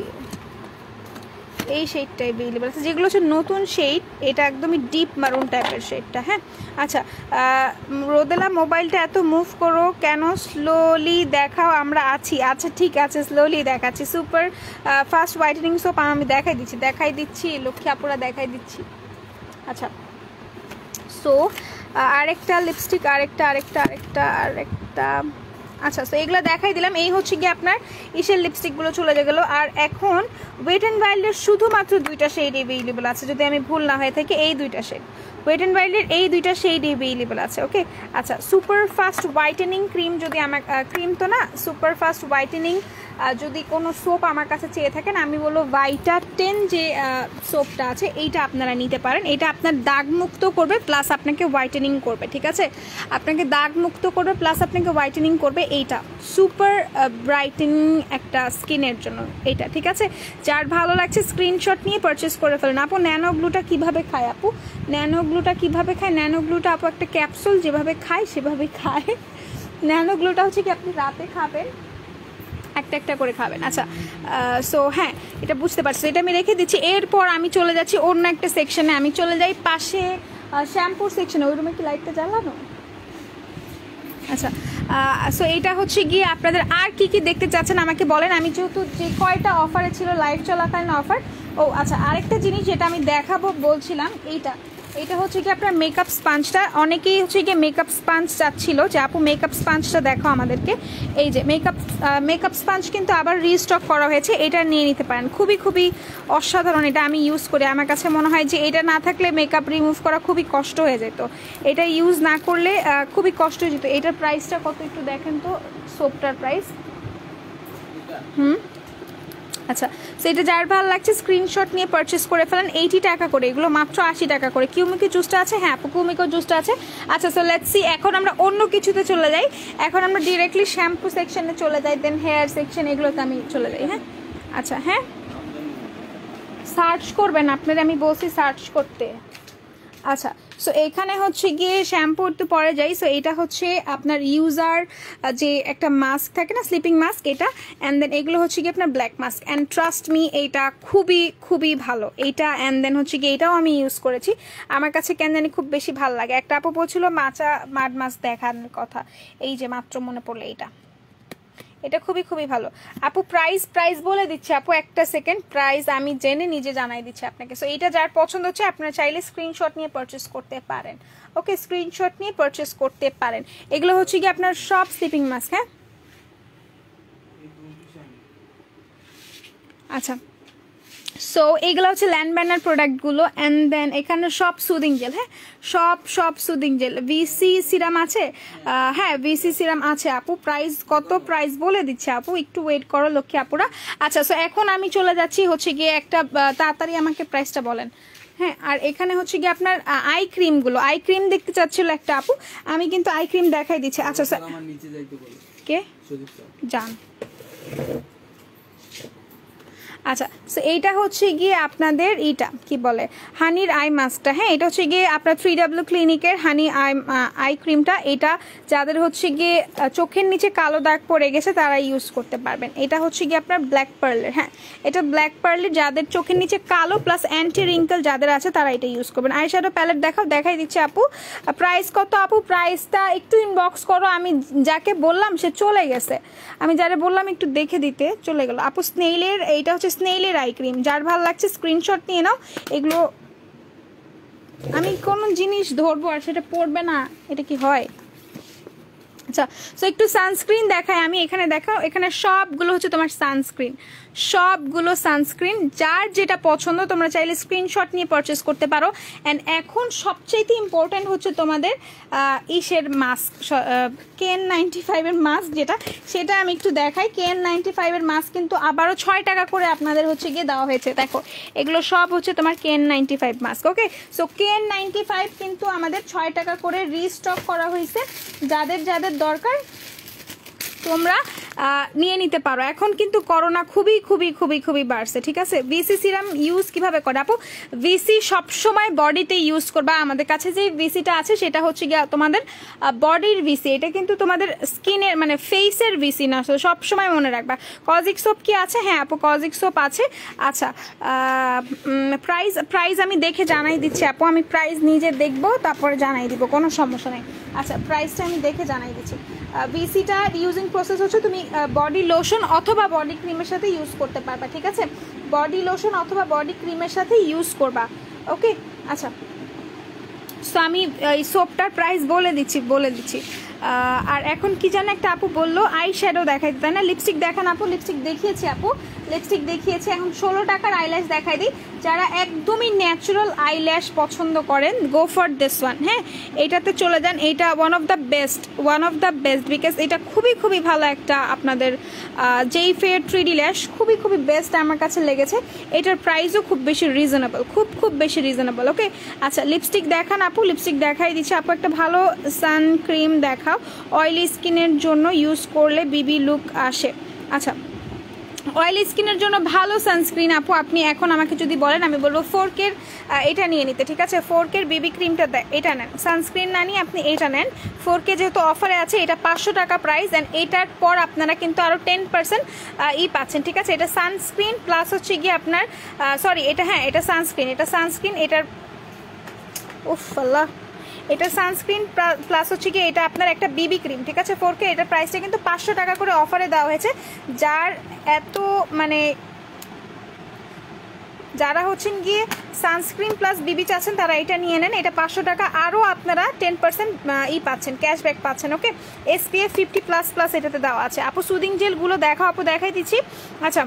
এই শেডটা অ্যাভেলেবল আছে, যেগুলো হচ্ছে নতুন শেড। এটা একদমই ডিপ মারুন টাইপের শেডটা। হ্যাঁ আচ্ছা, রোদেলা মোবাইলটা এত মুভ করো কেন, স্লোলি দেখাও, আমরা আছি। আচ্ছা ঠিক আছে, স্লোলি দেখাচ্ছি। সুপার ফাস্ট হোয়াইটেনিং সোপ আমি দেখাই দিচ্ছি লক্ষ্মী আপুরা, দেখাই দিচ্ছি। আচ্ছা সো আরেকটা লিপস্টিক, আরেকটা আচ্ছা সো এগুলো দেখাই দিলাম। এই হচ্ছে গিয়ে আপনার ইসের লিপস্টিকগুলো চলে গেলো। আর এখন ওয়েট অ্যান্ড ওয়াইল্ডের শুধুমাত্র 2টা শেড অ্যাভেলেবল আছে, যদি আমি ভুল না হয়ে থাকি এই 2টা শেড, ওয়েট অ্যান্ড ওয়াইল্ডের এই 2টা শেড অ্যাভেলেবল আছে। ওকে আচ্ছা, সুপার ফাস্ট হোয়াইটেনিং ক্রিম যদি আমার ক্রিম তো না, সুপার ফাস্ট হোয়াইটেনিং যদি কোনো সোপ আমার কাছে চেয়ে থাকেন, আমি বলবো ভাইটা 10 যে সোপটা আছে এইটা আপনারা নিতে পারেন। এটা আপনার দাগ মুক্ত করবে প্লাস আপনাকে হোয়াইটেনিং করবে, ঠিক আছে, আপনাকে দাগ মুক্ত করবে প্লাস আপনাকে হোয়াইটেনিং করবে। এইটা সুপার ব্রাইটেনিং একটা স্কিনের জন্য এইটা, ঠিক আছে। যার ভালো লাগছে স্ক্রিনশট নিয়ে পারচেস করে ফেলুন। আপু ন্যানো গ্লুটা কীভাবে খায়, আপু ন্যানো গ্লুটা কীভাবে খায়, ন্যানো গ্লুটা আপু একটা ক্যাপসুল যেভাবে খায় সেভাবে খায়। ন্যানো গ্লুটা হচ্ছে কি আপনি রাতে খাবেন, একটা করে খাবেন। আচ্ছা সো হ্যাঁ এটা বুঝতে পারছি, এটা আমি রেখে দিচ্ছি। এরপর আমি চলে যাচ্ছি অন্য একটা সেকশনে, আমি চলে যাই পাশে শ্যাম্পুর সেকশনে। ওই রুমে কি লাইটটা জ্বালানো? আচ্ছা সো এইটা হচ্ছে গিয়ে আপনাদের আর কি কি দেখতে চাচ্ছেন আমাকে বলেন, আমি যেহেতু যে কয়টা অফারে ছিল লাইভ চলাকালীন অফার। ও আচ্ছা, আরেকটা জিনিস যেটা আমি দেখাবো বলছিলাম, এটা হচ্ছে কি আপনার মেকআপ স্পাঞ্জটা। অনেকেই হচ্ছে গিয়ে মেকআপ স্পাঞ্জ চাচ্ছিল যে আপু মেকআপ স্পাঞ্জটা দেখো আমাদেরকে। এই যে মেকআপ স্পাঞ্জ কিন্তু আবার রিস্টক করা হয়েছে, এটা নিয়ে নিতে পারেন। খুবই অসাধারণ, এটা আমি ইউজ করি। আমার কাছে মনে হয় যে এটা না থাকলে মেকআপ রিমুভ করা খুবই কষ্ট হয়ে যেত, এটা ইউজ না করলে খুবই কষ্ট হয়ে যেত। এটার প্রাইসটা কত একটু দেখেন তো, সোপটার প্রাইস। আচ্ছা সেটা যার ভালো লাগছে স্ক্রিনশট নিয়ে পারচেস করে ফেলেন। 80 টাকা করে, এগুলো মাত্র 80 টাকা করে। কিউমিকো জুসটা আছে, হ্যাঁ কিউমিকো জুসটা আছে। আচ্ছা সো লেটস সি, এখন আমরা অন্য কিছুতে চলে যাই। এখন আমরা ডিরেক্টলি শ্যাম্পু সেকশনে চলে যাই, দেন হেয়ার সেকশন, এগুলোতে আমি চলে যাই। হ্যাঁ আচ্ছা, হ্যাঁ সার্চ করবেন আপনারা, আমি বলছি সার্চ করতে। আচ্ছা সো এইখানে হচ্ছে গিয়ে শ্যাম্পু একটু পরে যাই। সো এটা হচ্ছে আপনার ইউজার যে একটা মাস্ক থাকে না, স্লিপিং মাস্ক, এটা। অ্যান্ড দেন এগুলো হচ্ছে গিয়ে আপনার black mask, and trust me এইটা খুবই ভালো এইটা। অ্যান্ড দেন হচ্ছে গিয়ে এটাও আমি ইউজ করেছি, আমার কাছে কেন জানি খুব বেশি ভালো লাগে। একটা আপু বলছিল মাড মাস্ক দেখানোর কথা, এই যে মাত্র মনে পড়লো এটা খুবই ভালো। আপু প্রাইস বলে দিচ্ছি আপু, একটা সেকেন্ড, প্রাইস আমি জেনে নিজে জানাই দিচ্ছি আপনাকে। সো এটা যার পছন্দ হচ্ছে আপনারা চাইলে স্ক্রিনশট নিয়ে পারচেস করতে পারেন। ওকে স্ক্রিনশট নিয়ে পারচেস করতে পারেন। এগুলো হচ্ছে কি আপনার সব স্লিপিং মাস্ক। হ্যাঁ আচ্ছা সো এইগুলো হচ্ছে ল্যান্ড ব্যানার প্রোডাক্টগুলো। অ্যান্ড দেন এখানে সব সুদিং জেল, হ্যাঁ সব সুদিং জেল। ভিসি সিরাম আছে, হ্যাঁ ভিসি সিরাম আছে আপু। প্রাইস কত, প্রাইস বলে দিচ্ছে আপু, একটু ওয়েট করো লক্ষ্মী আপুরা। আচ্ছা সো এখন আমি চলে যাচ্ছি হচ্ছে গিয়ে একটা, তাড়াতাড়ি আমাকে প্রাইসটা বলেন। হ্যাঁ আর এখানে হচ্ছে গিয়ে আপনার আই ক্রিম দেখতে চাচ্ছিল একটা আপু, আমি কিন্তু আই ক্রিম দেখাই দিচ্ছি। আচ্ছা স্যার কে যান। আচ্ছা সো এইটা হচ্ছে গিয়ে আপনাদের এইটা কি বলে হানির আই মাস্কটা। হ্যাঁ এটা হচ্ছে গিয়ে আপনার 3W ক্লিনিকের হানি আই ক্রিমটা। এটা যাদের হচ্ছে গিয়ে চোখের নিচে কালো দাগ পড়ে গেছে তারা ইউজ করতে পারবেন। এটা হচ্ছে গিয়ে আপনার ব্ল্যাক পার্লের, হ্যাঁ এটা ব্ল্যাক পার্লের, যাদের চোখের নিচে কালো প্লাস অ্যান্টি রিঙ্কেল যাদের আছে তারা এটা ইউজ করবেন। আই শ্যাডো প্যালেট দেখাই দিচ্ছে আপু। প্রাইস কত আপু, প্রাইসটা একটু ইনবক্স করো, আমি যাকে বললাম সে চলে গেছে, আমি যারা বললাম একটু দেখে দিতে চলে গেল আপু। স্নেইলের, এইটা হচ্ছে স্নেইলের আই ক্রিম, যার ভালো লাগছে স্ক্রিনশট নিয়ে নাও। এগুলো আমি কোনো জিনিস ধরবো আর সেটা পড়বে না, এটা কি হয়? আচ্ছা সো একটু সানস্ক্রিন দেখায় আমি, এখানে দেখাও, এখানে সবগুলো হচ্ছে তোমার সানস্ক্রিন, যার যেটা পছন্দ তোমরা চাইলে স্ক্রিনশট নিয়ে পারচেস করতে পারো। অ্যান্ড এখন সবচেয়ে ইম্পর্ট্যান্ট হচ্ছে তোমাদের ইসের মাস্ক, KN95 এর মাস্ক যেটা, সেটা আমি একটু দেখাই। KN95 এর মাস্ক কিন্তু আবারও 6 টাকা করে আপনাদের হচ্ছে গিয়ে দেওয়া হয়েছে। দেখো এগুলো সব হচ্ছে তোমার KN95 mask. Okay so KN95 কিন্তু আমাদের 6 টাকা করে রিস্টক করা হয়েছে, যাদের দরকার তোমরা নিয়ে নিতে পারো। এখন কিন্তু করোনা খুবই খুবই খুবই খুবই বাড়ছে, ঠিক আছে। ভিসি সিরাম ইউজ কিভাবে করে আপু? ভিসি সবসময় বডিতে ইউজ করবা। আমাদের কাছে যে ভিসিটা আছে সেটা হচ্ছে গিয়ে তোমাদের বডির ভিসি, এটা কিন্তু তোমাদের স্কিনের মানে ফেসের ভিসি না, সবসময় মনে রাখবা। কজিক সোপ কি আছে? হ্যাঁ আপু কজিক সোপ আছে। আচ্ছা প্রাইস আমি দেখে জানাই দিচ্ছি আপু, আমি প্রাইস নিজে দেখবো তারপরে জানাই দিব, কোনো সমস্যা নেই। আচ্ছা প্রাইসটা আমি দেখে জানাই দিচ্ছি। ভিসিটা ইউজিং প্রসেস হচ্ছে তুমি বডি লোশন অথবা বডি ক্রিমের সাথে ইউজ করতে পারবা, ঠিক আছে। বডি লোশন অথবা বডি ক্রিমের সাথে ইউজ করবা, ওকে। আচ্ছা সো আমি এই সোপটার প্রাইস বলে দিচ্ছি। আর এখন কি জানো একটা আপু বললো আই শ্যাডো দেখাই, তাই না? লিপস্টিক দেখান আপু। লিপস্টিক দেখিয়েছি আপু, লিপস্টিক দেখিয়েছি। এখন 16 টাকার আইল্যাশ দেখাই দিই। যারা একদমই ন্যাচারাল আইল্যাশ পছন্দ করেন গো ফর দিস ওয়ান, হ্যাঁ এটাতে চলে যান। এটা one of the best because এটা খুবই খুবই ভালো একটা আপনাদের যেই ফেয়ার 3D ল্যাশ খুবই খুবই বেস্ট আমার কাছে লেগেছে। এটার প্রাইসও খুব বেশি রিজনেবল, খুব বেশি রিজনেবল, ওকে। আচ্ছা লিপস্টিক দেখান আপু। লিপস্টিক দেখাই দিচ্ছি আপু। একটা ভালো সানক্রিম দেখাও, অয়েলি স্কিনের জন্য ইউজ করলে বিবি লুক আসে। আচ্ছা অয়েলি স্কিনের জন্য ভালো সানস্ক্রিন আপু, আপনি এখন আমাকে যদি বলেন আমি বলবো 4K এটা নিয়ে নিতে, ঠিক আছে। 4K বিবি ক্রিমটা এটা নেন, সানস্ক্রিন না নিয়ে আপনি এটা নেন। 4K যেহেতু অফারে আছে, এটা 500 টাকা প্রাইস, অ্যান্ড এটার পর আপনারা কিন্তু আরও 10% পাচ্ছেন, ঠিক আছে। এটা সানস্ক্রিন প্লাস হচ্ছে গিয়ে আপনার সরি এটা হ্যাঁ এটা সানস্ক্রিন এটার উফ আল্লাহ, এটা সানস্ক্রিন প্লাস হচ্ছে কি এটা আপনার একটা বিবি ক্রিম, ঠিক আছে। 4K এটার প্রাইসটা কিন্তু 500 টাকা করে অফারে দেওয়া হয়েছে। যার এত মানে যারা হচ্ছেন গিয়ে সানস্ক্রিন প্লাস বিবি চাচ্ছেন তারা এটা নিয়ে নেন। এটা 500 টাকা, আরও আপনারা 10% পাচ্ছেন, ক্যাশব্যাক পাচ্ছেন, ওকে। SPF 50++ এটাতে দেওয়া আছে। আপু সুদিং জেলগুলো দেখাও আপু, দেখাই দিচ্ছি। আচ্ছা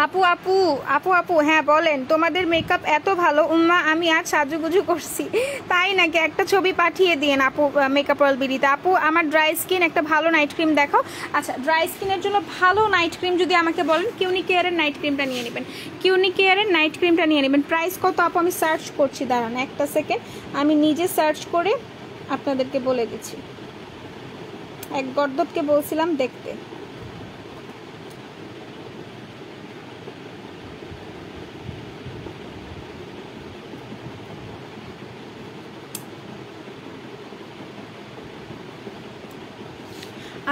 আপু হ্যাঁ বলেন, তোমাদের মেকআপ এত ভালো উম্মা, আমি আজ সাজুগুজু করছি, তাই নাকি? একটা ছবি পাঠিয়ে দিন আপু মেকআপ অয়েল বিডিতে। আপু আমার ড্রাই স্কিন, একটা ভালো নাইট ক্রিম দেখাও। আচ্ছা ড্রাই স্কিনের জন্য ভালো নাইট ক্রিম যদি আমাকে বলেন কিউনিকেয়ারের নাইট ক্রিমটা নিয়ে নেবেন। প্রাইস কত আপু? আমি সার্চ করছি, দাঁড়ান একটা সেকেন্ড, আমি নিজে সার্চ করে আপনাদেরকে বলে দিচ্ছি। এক গর্দবকে বলছিলাম দেখতে।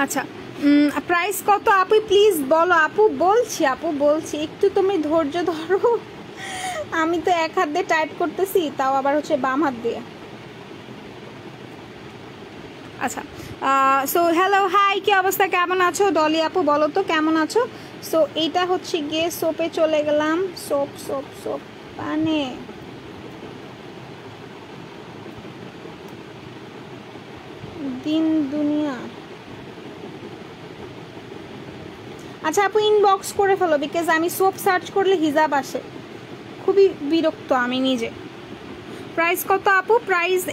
আচ্ছা প্রাইস কত আপু প্লিজ বলো। আপু বলছি একটু তুমি ধৈর্য ধরো, আমি তো এক হাত দিয়ে টাইপ করতেছি, তাও আবার হচ্ছে বাম হাত দিয়ে। আচ্ছা সো হ্যালো হাই, কি অবস্থা, কেমন আছো? ডলি আপু বলো তো কেমন আছো? সো এইটা হচ্ছে গিয়ে সোপে চলে গেলাম। সোপ পানে দিন দুনিয়া। আচ্ছা আপু ইনবক্স করে ফেলো, বিকজ আমি সোপ সার্চ করলে হিজাব আসে, খুবই বিরক্ত আমি নিজে। প্রাইস কত আপু?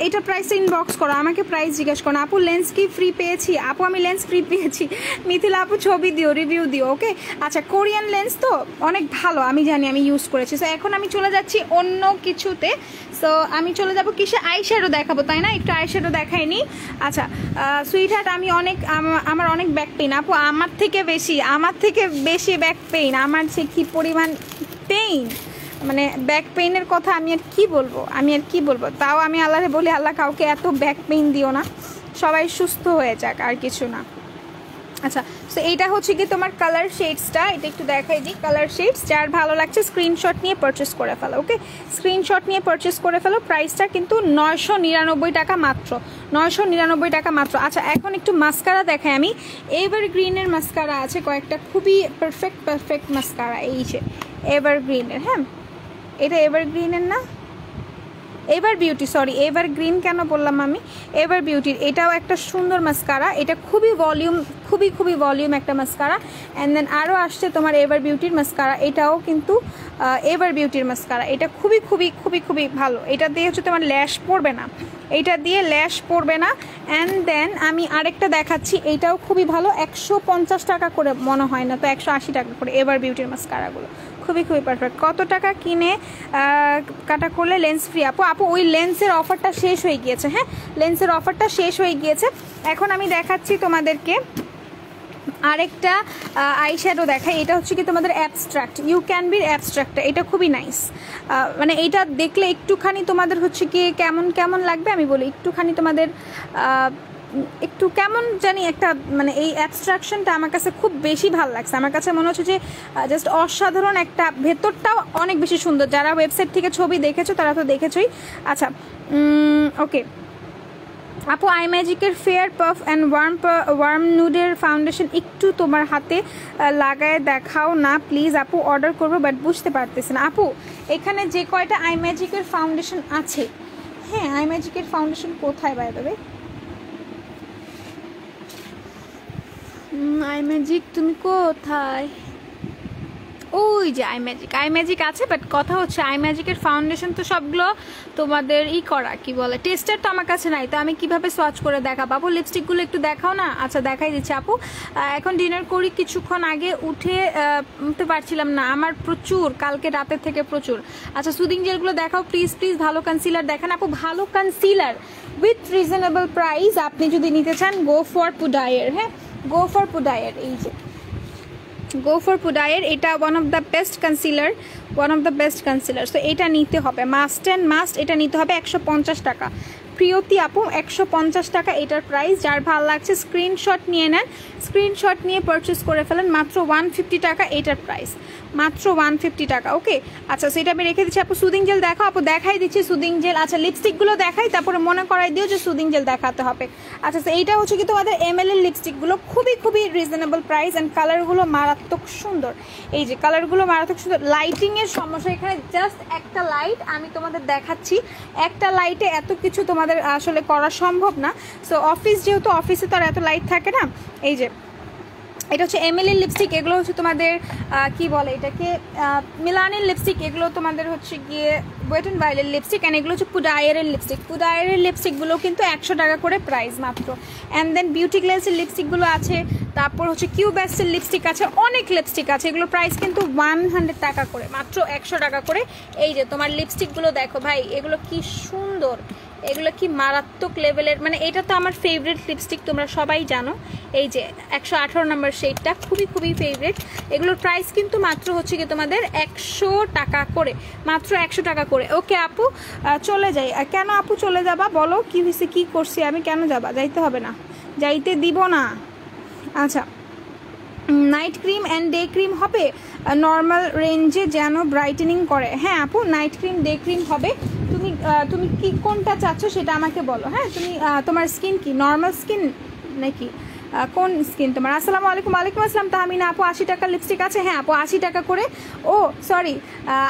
এটা প্রাইসটা ইনবক্স করো, আমাকে প্রাইস জিজ্ঞেস করো। আপু লেন্স কি ফ্রি পেয়েছি? আপু আমি লেন্স ফ্রি পেয়েছি। মিথিলা আপু ছবি দিও, রিভিউ দিও, ওকে। আচ্ছা কোরিয়ান লেন্স তো অনেক ভালো, আমি জানি, আমি ইউজ করেছি। সো এখন আমি চলে যাচ্ছি অন্য কিছুতে। সো আমি চলে যাবো কিসে? আইশ্যাডো দেখাবো, তাই না? একটু আইশ্যাডো দেখাইনি। আচ্ছা সুইট হার্ট, আমি আমার অনেক ব্যাক পেইন আপু, আমার থেকে বেশি ব্যাক পেইন। আমার সে কী পরিমাণ পেইন, মানে ব্যাক পেইনের কথা আমি আর কি বলবো। তাও আমি আল্লাহরে বলি, আল্লাহ কাউকে এত ব্যাক পেইন দিও না, সবাই সুস্থ হয়ে যাক, আর কিছু না। আচ্ছা সো এইটা হচ্ছে কি তোমার কালার শেডসটা, এটা একটু দেখাই দিই। কালার শেডস যার ভালো লাগছে স্ক্রিনশট নিয়ে পারচেস করে ফেলো, ওকে। স্ক্রিনশট নিয়ে পারচেস করে ফেলো। প্রাইসটা কিন্তু 999 টাকা মাত্র, 999 টাকা মাত্র। আচ্ছা এখন একটু মাস্কারা দেখাই আমি। এভারগ্রিনের মাস্কারা আছে কয়েকটা, খুবই পারফেক্ট মাস্কারা। এই যে এভারগ্রিনের, হ্যাঁ এটা এভারগ্রিনের না, এভার বিউটি, সরি এভারগ্রিন কেন বললাম আমি, এভার বিউটির। এটাও একটা সুন্দর মাস্কারা, এটা খুবই ভলিউম একটা মাস্কারা। অ্যান্ড দেন আরও আসছে তোমার এভার বিউটির মাস্কারা, এটাও কিন্তু এভার বিউটির মাস্কারা। এটা খুবই ভালো। এটা দিয়ে হচ্ছে তোমার ল্যাশ পড়বে না, অ্যান্ড দেন আমি আরেকটা দেখাচ্ছি, এইটাও খুবই ভালো। 150 টাকা করে মনে হয় না তো, 180 টাকা করে এভার বিউটির মাস্কারাগুলো, খুবই পারফেক্ট। কত টাকা কিনে কাটা করলে লেন্স ফ্রি? আপু ওই লেন্সের অফারটা শেষ হয়ে গিয়েছে, হ্যাঁ লেন্সের অফারটা শেষ হয়ে গিয়েছে। এখন আমি দেখাচ্ছি তোমাদেরকে আরেকটা আইশ্যাডো দেখাই, এটা হচ্ছে কি তোমাদের অ্যাবস্ট্রাক্ট, ইউ ক্যান বি অ্যাবস্ট্রাক্টটা, এটা খুবই নাইস। মানে এইটা দেখলে একটুখানি তোমাদের হচ্ছে কি কেমন কেমন লাগবে আমি বলি, একটুখানি তোমাদের একটু কেমন জানি একটা, মানে এই অ্যাবস্ট্রাকশনটা আমার কাছে খুব বেশি ভালো লাগছে। আমার কাছে মনে হচ্ছে যে জাস্ট অসাধারণ একটা, ভেতরটাও অনেক বেশি সুন্দর। যারা ওয়েবসাইট থেকে ছবি দেখেছো তারা তো দেখেছোই। আচ্ছা ওকে আপু, আই ম্যাজিকের ফেয়ার পাফ অ্যান্ড ওয়ার্ম নুডের ফাউন্ডেশন একটু তোমার হাতে লাগায় দেখাও না প্লিজ আপু, অর্ডার করবো বাট বুঝতে পারতেছি না। আপু এখানে যে কয়টা আই ম্যাজিকের ফাউন্ডেশন আছে, হ্যাঁ আই ম্যাজিকের ফাউন্ডেশন কোথায় by the way, I magic তুমি কোথায়, ওই যে আই ম্যাজিক আছে, বাট কথা হচ্ছে আই ম্যাজিকের ফাউন্ডেশন তো সবগুলো তোমাদের করা কি বলে টেস্টার তো আমার কাছে নাই, তো আমি কিভাবে সোয়াচ করে দেখাবো? আপু লিপস্টিকগুলো একটু দেখাও না। আচ্ছা দেখাই দিচ্ছি আপু, এখন ডিনার করি, কিছুক্ষণ আগে উঠতে পারছিলাম না, আমার প্রচুর কালকে রাতের থেকে প্রচুর। আচ্ছা সুদিং জেলগুলো দেখাও প্লিজ প্লিজ, ভালো কনসিলার দেখান আপু, ভালো কনসিলার উইথ রিজনেবল প্রাইস আপনি যদি নিতে চান গো ফর পুডায়ের, হ্যাঁ গো ফর পুডায়ের, এই যে গো ফর পুডায়ের, এটা one of the best concealer, so এটা নিতে হবে মাস্ট অ্যান্ড মাস্ট, এটা নিতে হবে 150 টাকা। প্রিয়তি আপু 150 টাকা এটার প্রাইস, যার ভালো লাগছে স্ক্রিনশট নিয়ে নেন, স্ক্রিনশট নিয়ে পারচেস করে ফেলেন, মাত্র 150 টাকা এটার প্রাইস, মাত্র 150 টাকা। ওকে আচ্ছা সেটা আমি রেখে দিচ্ছি। আপু সুদিং জেল দেখো, আপু দেখাই দিচ্ছি সুদিং জেল। আচ্ছা লিপস্টিকগুলো দেখাই, তারপরে মনে করাই দিও যে সুদিং জেল দেখাতে হবে। আচ্ছা এইটা হচ্ছে কি তোমাদের ML এর লিপস্টিকগুলো, খুবই খুবই রিজনেবল প্রাইস অ্যান্ড কালারগুলো মারাত্মক সুন্দর, এই যে কালারগুলো মারাত্মক সুন্দর। লাইটিংয়ের সমস্যা এখানে, জাস্ট একটা লাইট আমি তোমাদের দেখাচ্ছি, একটা লাইটে এত কিছু তোমাদের আসলে করা সম্ভব না। সো অফিস যেহেতু, অফিসে তো আর এত লাইট থাকে না। এই যে এটা হচ্ছে ML এর লিপস্টিক, এগুলো হচ্ছে তোমাদের কি বলে এটাকে মিলানের লিপস্টিক, এগুলো তোমাদের হচ্ছে গিয়ে ওয়েট অ্যান্ড ওয়াইল্ডের লিপস্টিক, অ্যান্ড এগুলো হচ্ছে পুডায়ের লিপস্টিক। পুডায়ের লিপস্টিকগুলো কিন্তু 100 টাকা করে প্রাইস মাত্র। অ্যান্ড দেন বিউটি গ্লেসের লিপস্টিকগুলো আছে, তারপর হচ্ছে কিউ বেস্টের লিপস্টিক আছে, অনেক লিপস্টিক আছে, এগুলো প্রাইস কিন্তু 100 টাকা করে, মাত্র 100 টাকা করে। এই যে তোমার লিপস্টিকগুলো দেখো ভাই, এগুলো কি সুন্দর, এগুলো কি মারাত্মক লেভেলের, মানে এটা তো আমার ফেভারিট লিপস্টিক, তোমরা সবাই জানো। এই যে 118 নম্বর শেডটা খুবই খুবই ফেভারিট। এগুলোর প্রাইস কিন্তু মাত্র হচ্ছে কি তোমাদের 100 টাকা করে, মাত্র 100 টাকা করে। ওকে আপু চলে যাই। কেন আপু চলে যাবা বলো, কি হয়েছে, কি করছি আমি, কেন যাবা? যাইতে হবে না, যাইতে দিব না। আচ্ছা night cream and day cream হবে নর্মাল রেঞ্জে যেন ব্রাইটেনিং করে। হ্যাঁ আপু নাইট ক্রিম ডে ক্রিম হবে, তুমি কি কোনটা চাচ্ছ সেটা আমাকে বলো। হ্যাঁ তুমি তোমার স্কিন কি নর্মাল স্কিন নাকি কোন স্কিন তোমার? আসসালামু আলাইকুম। ওয়ালাইকুম আসসালাম। তাহমিনা আপু 80 টাকার লিপস্টিক আছে? হ্যাঁ আপু 80 টাকা করে, ও সরি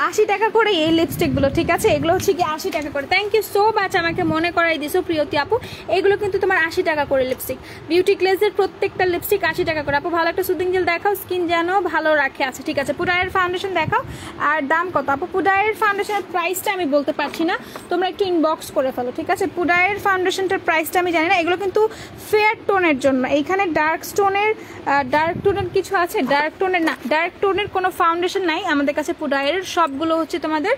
80 টাকা করে এই লিপস্টিকগুলো, ঠিক আছে এগুলো হচ্ছে কি 80 টাকা করে। থ্যাংক ইউ সো মাচ আমাকে মনে করাই দিছো প্রিয়তি আপু, এগুলো কিন্তু তোমার 80 টাকা করে লিপস্টিক। বিউটি গ্লেজের প্রত্যেকটা লিপস্টিক 80 টাকা করে। আপু ভালো একটা সুদিং জেল দেখাও, স্কিন যেন ভালো রাখে। আচ্ছা ঠিক আছে, পুডায়ের ফাউন্ডেশন দেখাও, আর দাম কত? আপু পুডায়ের ফাউন্ডেশনের প্রাইসটা আমি বলতে পারছি না, তোমরা একটু ইনবক্স করে ফেলো, ঠিক আছে? পুডায়ের ফাউন্ডেশনটার প্রাইসটা আমি জানি না, এগুলো কিন্তু ফেয়ার টোনের জন্য। এইখানে ডার্ক টোনের কিছু আছে, ডার্ক টোনের কোনো ফাউন্ডেশন নাই আমাদের কাছে পুডায়ের, সবগুলো হচ্ছে তোমাদের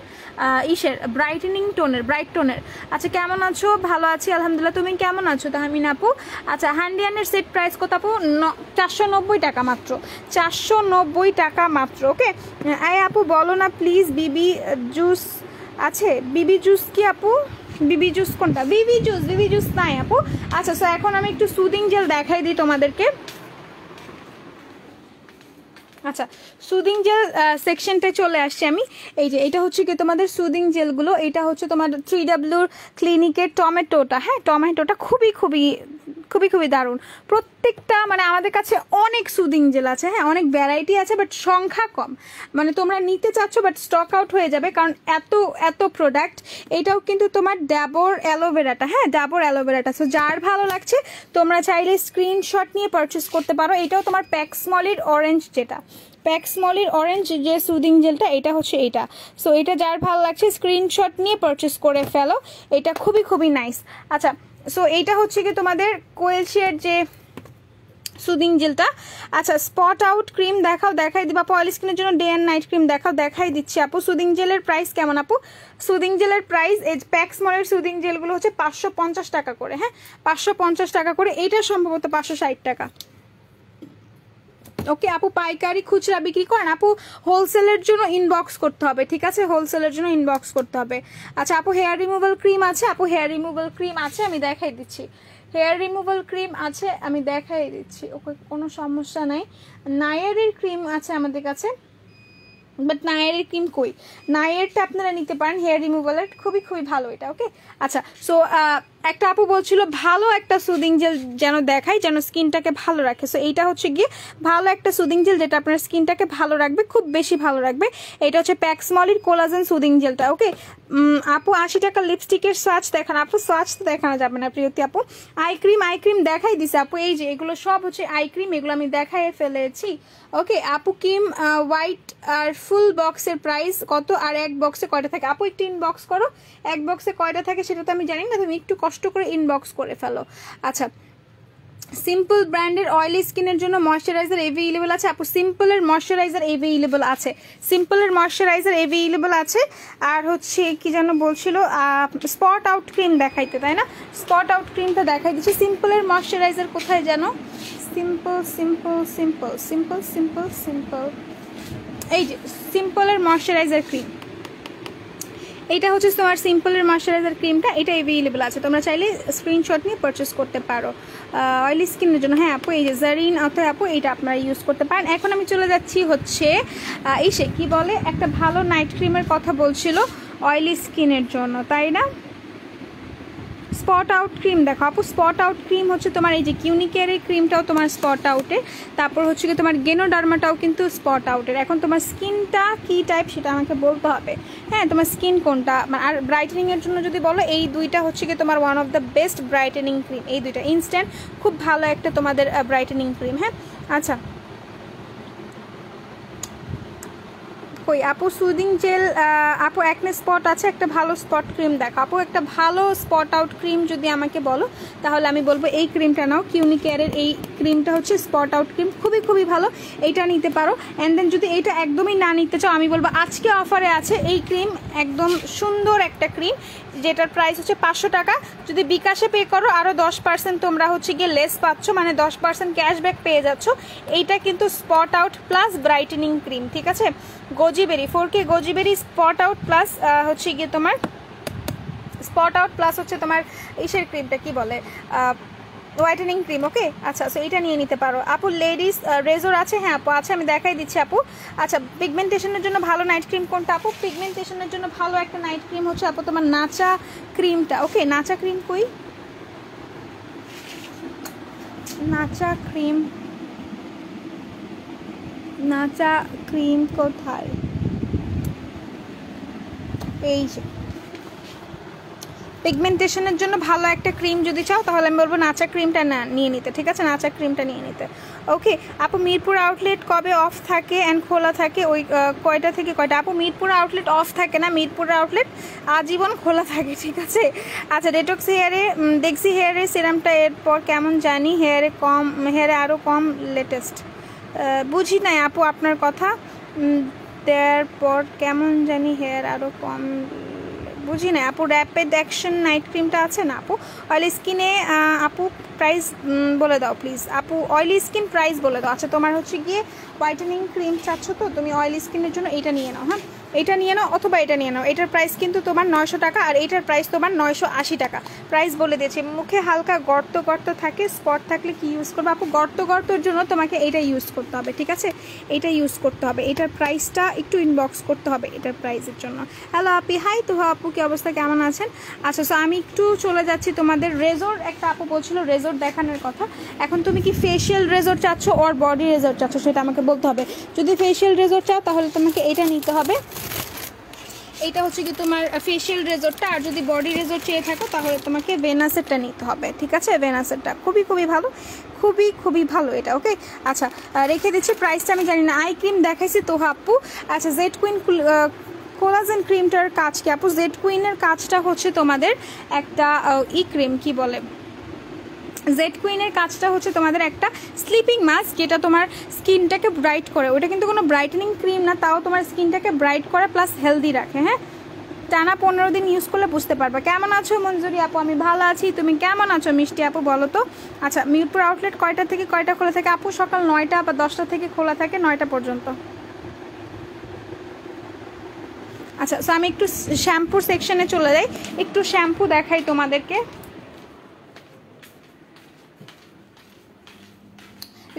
ব্রাইটেনিং টোনের, ব্রাইট টোনের। আচ্ছা কেমন আছো? ভালো আছি আলহামদুলিল্লাহ, তুমি কেমন আছো তাহমিনা আপু? আচ্ছা হ্যান্ডিয়ানের সেট প্রাইস কত আপু? 490 টাকা মাত্র, 490 টাকা মাত্র। ওকে আয় আপু বলো না প্লিজ, বিবি জুস আছে? বিবি জুস কি আপু? বিবি জুস কোনটা? বিবি জুস নাই আপু। আচ্ছা সো এখন আমি একটু সুদিং জেল দেখাই দিই তোমাদেরকে। আচ্ছা সুদিং জেল সেকশনটায় চলে আসছি আমি। এই যে এটা হচ্ছে কি তোমাদের সুদিং জেলগুলো, এটা হচ্ছে তোমার 3W ক্লিনিকের টমেটোটা। হ্যাঁ টমেটোটা খুবই খুবই খুবই খুবই দারুণ প্রত্যেকটা, মানে আমাদের কাছে অনেক সুদিং জেল আছে, হ্যাঁ অনেক ভ্যারাইটি আছে, বাট সংখ্যা কম, মানে তোমরা নিতে চাচ্ছ বাট স্টক আউট হয়ে যাবে, কারণ এত প্রোডাক্ট। এটাও কিন্তু তোমার ডাবর অ্যালোভেরাটা, হ্যাঁ ডাবর অ্যালোভেরাটা। সো যার ভালো লাগছে তোমরা চাইলে স্ক্রিনশট নিয়ে পারচেস করতে পারো। এটাও তোমার প্যাক্সমলির অরেঞ্জ, যেটা প্যাক্সমলির অরেঞ্জ যে সুদিং জেলটা, এটা হচ্ছে এটা। সো এটা যার ভালো লাগছে স্ক্রিনশট নিয়ে পারচেস করে ফেলো, এটা খুবই খুবই নাইস। আচ্ছা সো এইটা হচ্ছে কি তোমাদের কোয়েলশিয়ার যে সুদিং জেলটা। আচ্ছা স্পট আউট ক্রিম দেখাও, দেখাই দিবা। অয়েল স্কিনের জন্য ডে অ্যান্ড নাইট ক্রিম দেখাও, দেখাই দিচ্ছি আপু। সুদিং জেলের প্রাইস কেমন আপু? সুদিং জেলের প্রাইস এই প্যাক্সমলের সুদিং জেলগুলো হচ্ছে 550 টাকা করে, হ্যাঁ 550 টাকা করে। এইটা সম্ভবত 560 টাকা। ওকে আপু পাইকারি খুচরা বিক্রি করেন? আপু হোলসেলের জন্য ইনবক্স করতে হবে, ঠিক আছে, হোলসেলের জন্য ইনবক্স করতে হবে। আচ্ছা আপু হেয়ার রিমুভাল ক্রিম আছে? আপু হেয়ার রিমুভাল ক্রিম আছে, আমি দেখাই দিচ্ছি। হেয়ার রিমুভাল ক্রিম আছে, আমি দেখাই দিচ্ছি। ওকে কোনো সমস্যা নাই। নায়ারের ক্রিম আছে আমাদের কাছে, বাট নায়ারের ক্রিম কই, নায়ারটা আপনারা নিতে পারেন হেয়ার রিমুভালের, খুবই খুবই ভালো এটা। ওকে আচ্ছা সো একটা আপু বলছিল ভালো একটা সুদিং জেল যেন দেখাই, যেন স্কিনটাকে ভালো রাখে। সো এইটা হচ্ছে গিয়ে ভালো একটা সুদিং জেল যেটা আপনার স্কিনটাকে ভালো রাখবে, খুব বেশি ভালো রাখবে। এটা হচ্ছে প্যাক্সমলির কোলাজেন সুদিং জেলটা। ওকে আপু 80 টাকা লিপস্টিকের সোয়াচ দেখান। আপু সোয়াচ তো দেখানো যাবে না প্রিয়তি আপু। আই ক্রিম দেখাই দিছে আপু, এই যে এগুলো সব হচ্ছে আই ক্রিম, এগুলো আমি দেখাই ফেলেছি। ওকে আপু ক্রিম হোয়াইট আর ফুল বক্সের প্রাইস কত, আর এক বক্সে কয়টা থাকে? আপু একটু ইনবক্স করো, এক বক্সে কয়টা থাকে সেটা তো আমি জানি না, তুমি একটু কষ্ট করে ইনবক্স করে ফেলো। আচ্ছা সিম্পল ব্র্যান্ডের অয়েলি স্কিনের জন্য ময়শ্চারাইজার অ্যাভেলেবল আছে? আপু সিম্পলের ময়শ্চারাইজার অ্যাভেলেবল আছে, সিম্পলের ময়শ্চারাইজার অ্যাভেলেবল আছে। আর হচ্ছে কি যেন বলছিল, স্পট আউট ক্রিম দেখাইতে, তাই না? স্পট আউট ক্রিমটা দেখাই দিচ্ছি। সিম্পলের ময়শ্চারাইজার কোথায় যেন, সিম্পল এই যে সিম্পলের ময়শ্চারাইজার ক্রিম, এটা হচ্ছে তোমার সিম্পলের ময়শ্চারাইজার ক্রিমটা, এটা অ্যাভেলেবল আছে, তোমরা চাইলে স্ক্রিনশট নিয়ে পারচেস করতে পারো অয়েলি স্কিনের জন্য। হ্যাঁ আপু এই যে জারিন অথবা আপু এইটা আপনারা ইউজ করতে পারেন। এখন আমি চলে যাচ্ছি হচ্ছে ইসে কি বলে, একটা ভালো নাইট ক্রিমের কথা বলছিল অয়েলি স্কিনের জন্য, তাই না? স্পট আউট ক্রিম দেখো আপু, স্পট আউট ক্রিম হচ্ছে তোমার এই যে কিউনিকেয়ারের ক্রিমটাও তোমার স্পট আউটের, তারপর হচ্ছে কি তোমার গেনোডার্মাটাও কিন্তু স্পট আউটের। এখন তোমার স্কিনটা কি টাইপ সেটা আমাকে বলতে হবে, হ্যাঁ তোমার স্কিন কোনটা। আর ব্রাইটেনিংয়ের জন্য যদি বলো এই দুইটা হচ্ছে কি তোমার one of the best brightening cream, এই দুইটা ইনস্ট্যান্ট খুব ভালো একটা তোমাদের ব্রাইটেনিং ক্রিম। হ্যাঁ আচ্ছা কই আপু সুদিং জেল, আপু একনে স্পট আছে, একটা ভালো স্পট ক্রিম দেখো আপু, একটা ভালো স্পট আউট ক্রিম যদি আমাকে বলো তাহলে আমি বলবো এই ক্রিমটা নাও, কিউনিকেয়ারের এই ক্রিমটা হচ্ছে স্পট আউট ক্রিম, খুবই খুবই ভালো, এইটা নিতে পারো। অ্যান্ড দেন যদি এইটা একদমই না নিতে চাও আমি বলবো আজকে অফারে আছে এই ক্রিম, একদম সুন্দর একটা ক্রিম যেটার প্রাইস হচ্ছে 500 টাকা। যদি বিকাশে পে করো আরও 10% তোমরা হচ্ছে গিয়ে লেস পাচ্ছ, মানে 10% ক্যাশব্যাক পেয়ে যাচ্ছ। এইটা কিন্তু spot out plus brightening cream, ঠিক আছে? গোজিবেরি 4K গোজিবেরি স্পট আউট প্লাস হচ্ছে গিয়ে তোমার স্পট আউট প্লাস হচ্ছে তোমার ইসের ক্রিমটা কি বলে, হোয়াইটেনিং ক্রিম। ওকে আচ্ছা সো এটা নিয়ে নিতে পারো আপু। লেডিস রেজর আছে? হ্যাঁ আপু আছে, আমি দেখাই দিচ্ছি আপু। আচ্ছা পিগমেন্টেশনের জন্য ভালো নাইট ক্রিম কোনটা আপু? পিগমেন্টেশনের জন্য ভালো একটা নাইট ক্রিম হচ্ছে আপু তোমার নাচা ক্রিমটা। ওকে নাচা ক্রিম কই, নাচা ক্রিম কোথায়, এই যে পিগমেন্টেশনের জন্য ভালো একটা ক্রিম যদি চাও তাহলে আমি বলবো নাচা ক্রিমটা নিয়ে নিতে, ঠিক আছে? নাচা ক্রিমটা নিয়ে নিতে। ওকে আপু মিরপুর আউটলেট কবে অফ থাকে অ্যান্ড খোলা থাকে, ওই কয়টা থেকে কয়টা? আপু মিরপুর আউটলেট অফ থাকে না, মিরপুর আউটলেট আজীবন খোলা থাকে, ঠিক আছে? আচ্ছা ডেটক্স হেয়ারে দেখছি হেয়ারের সিরামটা এরপর কেমন জানি, হেয়ারে আরও কম লেটেস্ট, বুঝি নাই আপু আপনার কথা, দেওয়ার পর কেমন জানি হেয়ার আরও কম, বুঝি না আপু। র্যাপিড অ্যাকশন নাইট ক্রিমটা আছে না আপু? অয়েলি স্কিনে আপু প্রাইস বলে দাও প্লিজ আপু, অয়েলি স্কিন প্রাইস বলে দাও। আচ্ছা তোমার হচ্ছে গিয়ে হোয়াইটেনিং ক্রিম চাচ্ছ তো তুমি অয়েলি স্কিনের জন্য এইটা নিয়ে নাও, হ্যাঁ এটা নিয়ে নাও অথবা এটা নিয়ে নাও। এটার প্রাইস কিন্তু তোমার 900 টাকা আর এইটার প্রাইস তোমার 980 টাকা। প্রাইস বলে দিয়েছি। মুখে হালকা গর্ত থাকে, স্পট থাকলে কি ইউজ করবে আপু? গর্তর জন্য তোমাকে এইটা ইউজ করতে হবে, ঠিক আছে? এইটা ইউজ করতে হবে, এটার প্রাইসটা একটু ইনবক্স করতে হবে এটার প্রাইসের জন্য। হ্যালো আপি, হাই তুহা আপু, কি অবস্থা, কেমন আছেন? আচ্ছা সো আমি একটু চলে যাচ্ছি তোমাদের রেজর, একটা আপু বলছিল রেজর দেখানোর কথা। এখন তুমি কি ফেশিয়াল রেজর চাচ্ছ ওর বডি রেজর চাচ্ছ সেটা আমাকে বলতে হবে। যদি ফেশিয়াল রেজর চাও তাহলে তোমাকে এটা নিতে হবে, এইটা হচ্ছে কি তোমার ফেশিয়াল রেজরটা। আর যদি বডি রেজর চেয়ে থাকো তাহলে তোমাকে ভেনাসেরটা নিতে হবে, ঠিক আছে? ভেনাসেরটা খুবই ভালো, খুবই ভালো এটা। ওকে আচ্ছা রেখে দিচ্ছি, প্রাইসটা আমি জানি না। আই ক্রিম দেখাইছি তোহা আপু। আচ্ছা জেড কুইন কোলাজেন ক্রিমটার কাজ কি আপু? জেড কুইনের কাজটা হচ্ছে তোমাদের একটা ক্রিম কি বলে, জেড কুইনের কাজটা হচ্ছে তোমাদের একটা স্লিপিং মাস্ক যেটা তোমার স্কিনটাকে ব্রাইট করে। ওটা কিন্তু কোনো ব্রাইটেনিং ক্রিম না, তাও তোমার স্কিনটাকে ব্রাইট করে প্লাস হেলদি রাখে, হ্যাঁ টানা 15 দিন ইউজ করলে বুঝতে পারবা। কেমন আছো মঞ্জুরি আপু? আমি ভালো আছি, তুমি কেমন আছো মিষ্টি আপু বলো তো? আচ্ছা, মিরপুর আউটলেট কয়টা থেকে কয়টা খোলা থাকে আপু? সকাল 9টা বা 10টা থেকে খোলা থাকে, 9টা পর্যন্ত। আচ্ছা, সো আমি একটু শ্যাম্পুর সেকশনে চলে যাই, একটু শ্যাম্পু দেখাই তোমাদেরকে।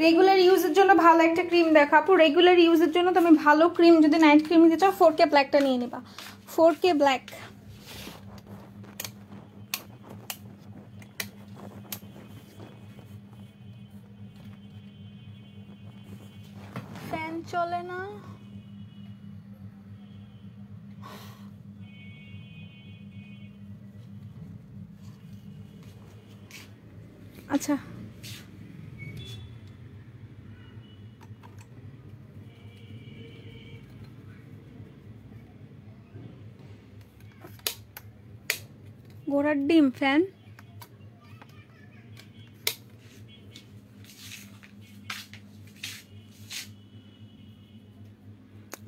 রেগুলার ইউজের জন্য ভালো একটা ক্রিম দেখো আপু। রেগুলার ইউজের জন্য তুমি ভালো ক্রিম যদি নাইট ক্রিম নিতে চাও 4K ব্ল্যাকটা নিয়ে নিবা। 4K ব্ল্যাক ফ্যান চলে না। আচ্ছা, ঘোড়ার ডিম ফ্যান।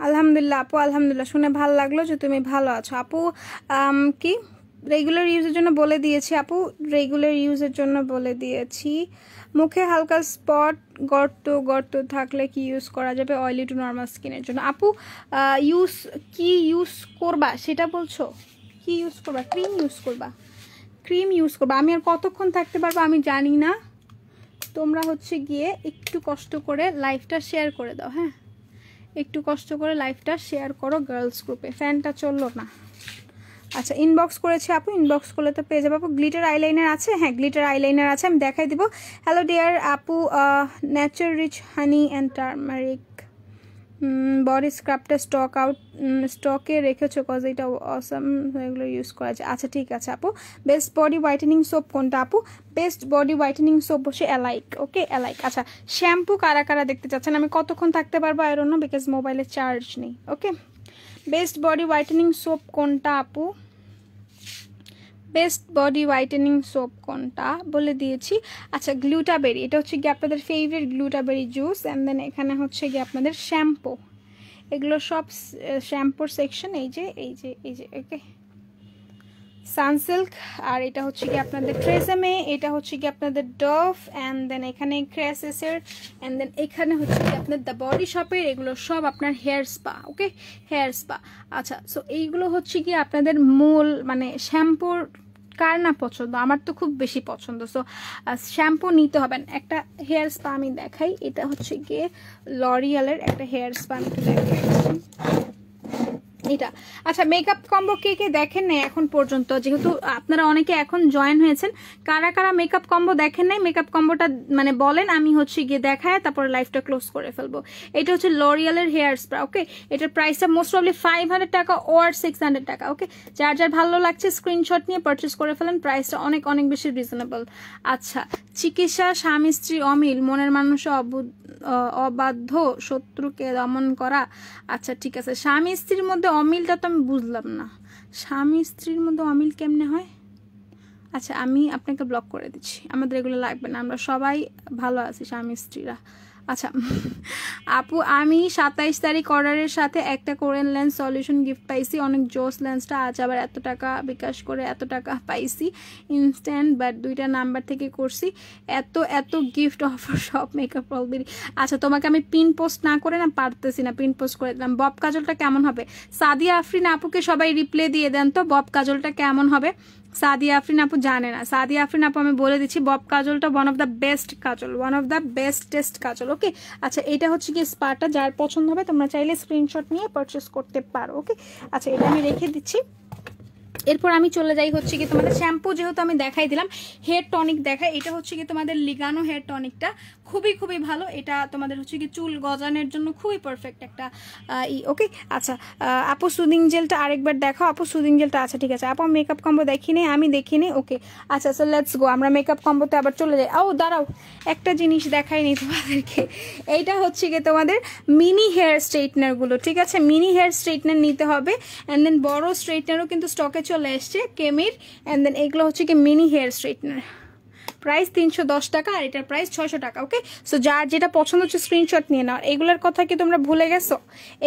আলহামদুলিল্লাহ আপু, আলহামদুলিল্লাহ, শুনে ভালো লাগলো যে তুমি ভালো আছো আপু। কি রেগুলার ইউজের জন্য বলে দিয়েছি আপু, রেগুলার ইউজের জন্য বলে দিয়েছি। মুখে হালকা স্পট গর্ত থাকলে কি ইউজ করা যাবে অয়েলি টু নর্মাল স্কিনের জন্য? আপু কি ইউজ করবা সেটা বলছো? কি ইউজ করবা? ক্রিম ইউজ করবা? ক্রিম ইউজ করবা। আমি আর কতক্ষণ থাকতে পারবো আমি জানি না। তোমরা হচ্ছে গিয়ে একটু কষ্ট করে লাইভটা শেয়ার করে দাও, হ্যাঁ, একটু কষ্ট করে লাইভটা শেয়ার করো গার্লস গ্রুপে। ফ্যানটা চললো না। আচ্ছা, ইনবক্স করেছি আপু, ইনবক্স করলে তো পেয়ে যাবো আপু। গ্লিটার আইলাইনার আছে? হ্যাঁ, গ্লিটার আইলাইনার আছে, আমি দেখাই দিব। হ্যালো ডিয়ার আপু, nature rich honey and turmeric body স্ক্রাবটা স্টকে রেখেছো কজ এটা অসাম, এগুলো ইউজ করা যায়। আচ্ছা ঠিক আছে আপু। বেস্ট বডি হোয়াইটেনিং সোপ কোনটা আপু? বেস্ট বডি হোয়াইটেনিং সোপ বসে অ্যালাইক। ওকে, অ্যালাইক। আচ্ছা, শ্যাম্পু কারা কারা দেখতে চাচ্ছেন? আমি কতক্ষণ থাকতে পারবো আই ডোন্ট নো, বিকজ মোবাইলে চার্জ নেই। ওকে, বেস্ট বডি হোয়াইটেনিং সোপ কোনটা আপু? বেস্ট বডি হোয়াইটেনিং সোপ কোনটা বলে দিয়েছি। আচ্ছা, গ্লুটাবেরি, এটা হচ্ছে গিয়ে আপনাদের ফেভারিট গ্লুটাবেরি জুস। অ্যান্ড দেন এখানে হচ্ছে গিয়ে আপনাদের শ্যাম্পু, এগুলো সব শ্যাম্পুর সেকশন। এই যে ওকে, সানসিল্ক। আর এটা হচ্ছে কি আপনাদের ট্রেসেমে, এটা হচ্ছে কি আপনাদের ডভ। অ্যান্ড দেন এখানে ক্রেসেসের। অ্যান্ড দেন এখানে হচ্ছে কি আপনার দ্য বডি শপের। এগুলো সব আপনার হেয়ার স্পা। ওকে, হেয়ার স্পা। আচ্ছা, সো এইগুলো হচ্ছে কি আপনাদের মূল মানে শ্যাম্পুর কার না পছন্দ, আমার তো খুব বেশি পছন্দ। সো শ্যাম্পু নিতে হবে। একটা হেয়ার স্পা আমি দেখাই, এটা হচ্ছে গিয়ে লরিয়ালের একটা হেয়ার স্পা, আমি একটু দেখাই এটা। আচ্ছা, মেকআপ কম্বো কে কে দেখেন নাই এখন পর্যন্ত? যেহেতু আপনারা অনেকে এখন জয়েন হয়েছেন, কারা কারা মেকআপ কম্বো দেখেন নাই মেকআপ কম্বোটা মানে বলেন, আমি হচ্ছে গিয়ে দেখায় তারপরে লাইভটা ক্লোজ করে ফেলবো। এটা হচ্ছে লরিয়ালের হেয়ার স্প্রা। ওকে, এটার প্রাইসটা মোস্ট প্রবলি 500 টাকা ওর 600 টাকা। ওকে, যার যার ভালো লাগছে স্ক্রিনশট নিয়ে পারচেস করে ফেলেন, প্রাইসটা অনেক অনেক বেশি রিজনেবল। আচ্ছা, চিকিৎসা স্বামী স্ত্রী অমিল, মনের মানুষ অবাধ্য, শত্রুকে দমন করা। আচ্ছা ঠিক আছে, স্বামী স্ত্রীর মধ্যে অমিলটা তো আমি বুঝলাম না, স্বামী স্ত্রীর মধ্যে অমিল কেমনে হয়? আচ্ছা, আমি আপনাকে ব্লক করে দিচ্ছি, আমাদের এগুলো লাগবে না, আমরা সবাই ভালো আছি স্বামী স্ত্রীরা। আচ্ছা আপু, আমি 27 তারিখ অর্ডারের সাথে একটা কোরিয়ান লেন্স সলিউশন গিফট পাইছি, অনেক জোস লেন্সটা। আজ আবার এত টাকা বিকাশ করে এত টাকা পাইছি ইনস্ট্যান্ট, বাট 2টা নাম্বার থেকে করছি। এত গিফট অফার সব মেকআপ অলরেডি। আচ্ছা, তোমাকে আমি পিন পোস্ট না করে না পারতেছি না, পিন পোস্ট করে দিলাম। বব কাজলটা কেমন হবে? সাদিয়া আফরিন আপুকে সবাই রিপ্লে দিয়ে দেন তো, বব কাজলটা কেমন হবে? সাদিয়া আফরিন আপু জানে না। সাদিয়া আফরিন আপু আমি বলে দিচ্ছি, বব কাজলটা one of the best kajal, one of the bestest kajal. Okay, আচ্ছা এটা হচ্ছে কি স্পাটা, যার পছন্দ হবে তোমরা চাইলে স্ক্রিনশট নিয়ে পারচেস করতে পারো। ওকে, আচ্ছা এটা আমি রেখে দিচ্ছি। এরপর আমি চলে যাই হচ্ছে কি তোমাদের শ্যাম্পু, যেহেতু আমি দেখাই দিলাম। হেয়ার টনিক দেখাই, এটা হচ্ছে কি তোমাদের লিগানো হেয়ার টনিকটা, খুবই ভালো। এটা তোমাদের হচ্ছে কি চুল গজানোর জন্য খুবই পারফেক্ট একটা ওকে। আচ্ছা আপু, সুদিং জেলটা আরেকবার দেখাও আপু, সুদিং জেলটা। আচ্ছা ঠিক আছে আপু, মেকআপ কম্বো দেখিনি, আমি দেখিনি। ওকে আচ্ছা, সো লেটস গো, আমরা মেকআপ কম্বোতে আবার চলে যাই। ও দাঁড়াও, একটা জিনিস দেখাইনি তোমাদেরকে। এইটা হচ্ছে কি তোমাদের মিনি হেয়ার স্ট্রেটনারগুলো, ঠিক আছে? মিনি হেয়ার স্ট্রেটনার নিতে হবে। অ্যান্ড দেন বড় স্ট্রেটনারও কিন্তু স্টকে চলে এসছে কেমির। অ্যান্ড দেন এগুলো হচ্ছে কি মিনি হেয়ার স্ট্রেটনার। প্রাইস 310 টাকা আর এটার প্রাইস 600 টাকা। ওকে, সো যার যেটা পছন্দ হচ্ছে স্ক্রিনশট নিয়ে নাও। এগুলোর কথা কি তোমরা ভুলে গেছো?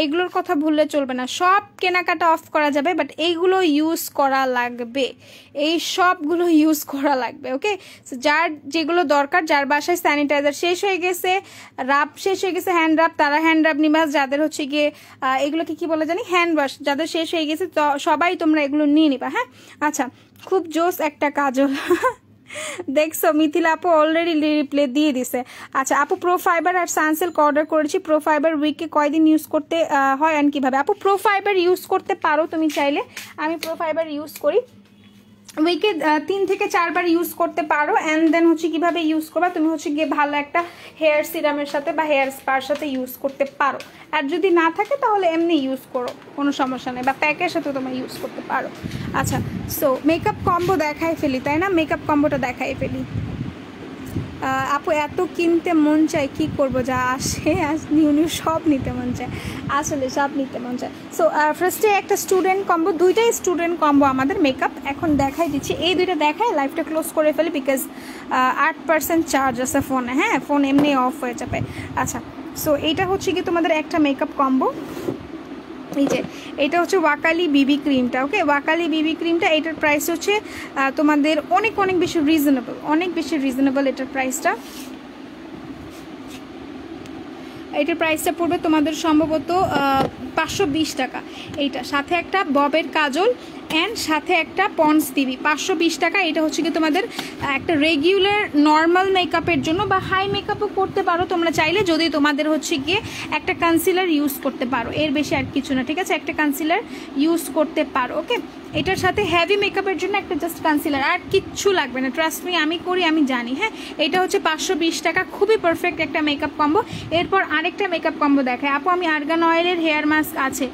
এইগুলোর কথা ভুললে চলবে না। সব কেনাকাটা অফ করা যাবে, বাট এইগুলো ইউজ করা লাগবে, এই সবগুলো ইউজ করা লাগবে। ওকে, সো যার যেগুলো দরকার, যার বাসায় স্যানিটাইজার শেষ হয়ে গেছে, রাব শেষ হয়ে গেছে, হ্যান্ড রাব, তারা হ্যান্ড রাব নিবা। যাদের হচ্ছে গিয়ে এগুলোকে কি বলে জানি, হ্যান্ড ওয়াশ, যাদের শেষ হয়ে গেছে তো সবাই তোমরা এগুলো নিয়ে নিবা। হ্যাঁ, আচ্ছা, খুব জোস একটা কাজল দেখছো মিথিলা আপু অলরেডি রিপ্লে দিয়ে দিছে। আচ্ছা আপু, প্রো ফাইবার আর সানসিল্ক অর্ডার করেছি। প্রো ফাইবার উইকে কয়দিন ইউজ করতে হয় অ্যান্ড কীভাবে? আপু প্রো ফাইবার ইউজ করতে পারো তুমি চাইলে, আমি প্রো ফাইবার ইউজ করি, উইকে 3 থেকে 4 বার ইউজ করতে পারো। অ্যান্ড দেন হচ্ছে কীভাবে ইউজ করবা, তুমি হচ্ছে গিয়ে ভালো একটা হেয়ার সিরামের সাথে বা হেয়ার স্পার সাথে ইউজ করতে পারো। আর যদি না থাকে তাহলে এমনি ইউজ করো, কোনো সমস্যা নেই, বা প্যাকের সাথে তোমরা ইউজ করতে পারো। আচ্ছা, সো মেকআপ কম্বো দেখাই ফেলি, তাই না? মেকআপ কম্বোটা দেখাই ফেলি। আপু এত কিনতে মন চায়, কি করব, যা আসে নিউ নিউ সব নিতে মন চায়, আসলে সব নিতে মন চায়। সো ফার্স্টে একটা স্টুডেন্ট কম্বো, দুইটাই স্টুডেন্ট কম্বো আমাদের মেকআপ এখন দেখাই দিচ্ছি। এই দুইটা দেখায় লাইভটা ক্লোজ করে ফেলি, বিকজ 8% চার্জ আছে ফোনে। হ্যাঁ, ফোন এমনি অফ হয়ে যাবে। আচ্ছা, সো এইটা হচ্ছে কি তোমাদের একটা মেকআপ কম্বো। এই যে এটা হচ্ছে ওয়াকালি বিবি ক্রিমটা। ওকে, ওয়াকালি বিবি ক্রিমটা, এটার প্রাইস হচ্ছে তোমাদের অনেক অনেক বেশি রিজনেবল, অনেক বেশি রিজনেবল এটার প্রাইসটা। এটার প্রাইসটা পড়বে তোমাদের সম্ভবত 520 টাকা। এইটা সাথে একটা ববের কাজল অ্যান্ড সাথে একটা পন্ডস দিবি, 520 টাকা। এটা হচ্ছে কি তোমাদের একটা রেগুলার নর্মাল মেকআপের জন্য, বা হাই মেকআপও করতে পারো তোমরা চাইলে, যদি তোমাদের হচ্ছে গিয়ে একটা কনসিলার ইউজ করতে পারো, এর বেশি আর কিছু না। ঠিক আছে, একটা কনসিলার ইউজ করতে পারো। ওকে, এটার সাথে হেভি মেকআপের জন্য একটা জাস্ট কনসিলার, আর কিচ্ছু লাগবে না, ট্রাস্ট মি, আমি করি, আমি জানি। হ্যাঁ, এটা হচ্ছে 520 টাকা, খুবই পারফেক্ট একটা মেকআপ কম্বো। এরপর আরেকটা মেকআপ কম্বো দেখায়। আপু আমি আর্গান অয়েলের হেয়ার মাস্ক আছে।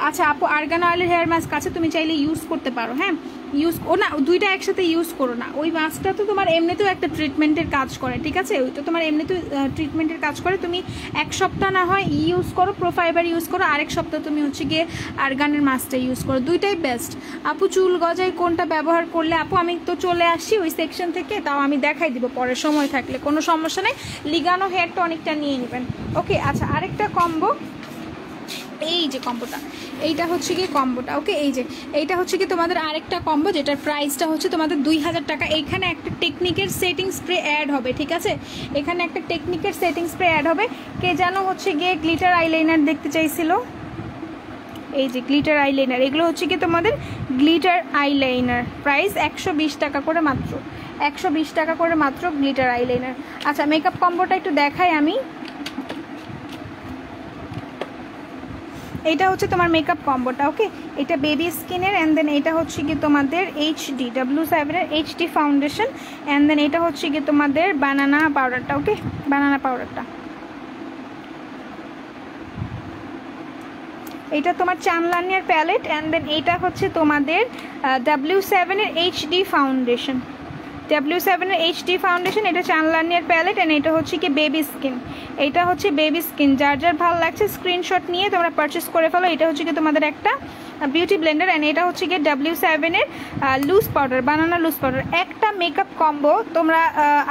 আচ্ছা আপু, আর্গান অয়েলের হেয়ার মাস্ক আছে, তুমি চাইলে ইউজ করতে পারো। হ্যাঁ, ইউজ ও না, দুইটা একসাথে ইউজ করো না। ওই মাস্কটা তো তোমার এমনিতেও একটা ট্রিটমেন্টের কাজ করে, ঠিক আছে, ওই তো তোমার এমনিতেও ট্রিটমেন্টের কাজ করে। তুমি 1 সপ্তাহ না হয় ইউজ করো প্রো ফাইবার ইউজ করো, আরেক সপ্তাহ তুমি হচ্ছে গিয়ে আর্গানের মাস্কটা ইউজ করো, দুইটাই বেস্ট। আপু চুল গজায় কোনটা ব্যবহার করলে? আপু আমি তো চলে আসছি ওই সেকশন থেকে, তাও আমি দেখাই দিব পরে সময় থাকলে, কোনো সমস্যা নেই। লিগানো হেয়ার টনিকটা নিয়ে নেবেন। ওকে, আচ্ছা আরেকটা কম্বো, এই যে কম্বোটা, এইটা হচ্ছে কি কম্বোটা। ওকে, এই যে এইটা হচ্ছে কি তোমাদের আরেকটা কম্বো, যেটার প্রাইসটা হচ্ছে তোমাদের 2000 টাকা। এইখানে একটা টেকনিকের সেটিং স্প্রে অ্যাড হবে, ঠিক আছে, এখানে একটা টেকনিকের সেটিং স্প্রে অ্যাড হবে। কে যেন হচ্ছে গিয়ে গ্লিটার আইলাইনার দেখতে চাইছিল, এই যে গ্লিটার আইলাইনার, এগুলো হচ্ছে কি তোমাদের গ্লিটার আইলাইনার, প্রাইস 120 টাকা করে মাত্র, 120 টাকা করে মাত্র গ্লিটার আইলাইনার। আচ্ছা মেকআপ কম্বোটা একটু দেখাই আমি। এটা হচ্ছে তোমার মেকআপ কম্বোটা। ওকে, এটা বেবি স্কিনের, অ্যান্ড দেন এটা হচ্ছে কি তোমাদের এইচডি W7 এর এইচডি ফাউন্ডেশন, অ্যান্ড দেন এটা হচ্ছে কি তোমাদের বানানা পাউডারটা। ওকে, বানানা পাউডারটা, এটা তোমার চামলানিয়ার প্যালেট, অ্যান্ড দেন এটা হচ্ছে তোমাদের W7 এর এইচডি ফাউন্ডেশন, W7 এর এইচডি ফাউন্ডেশন, এটা চানলানিয়ার প্যালেট, অ্যান্ড এটা হচ্ছে কি বেবি স্কিন, এটা হচ্ছে বেবি স্কিন। যার যার ভালো লাগছে স্ক্রিনশট নিয়ে তোমরা পারচেস করে ফেলো। এটা হচ্ছে কি তোমাদের একটা বিউটি ব্লেন্ডার, অ্যান্ড এটা হচ্ছে কি W7 এর লুজ পাউডার, বানানা লুজ পাউডার, একটা মেকআপ কম্বো তোমরা।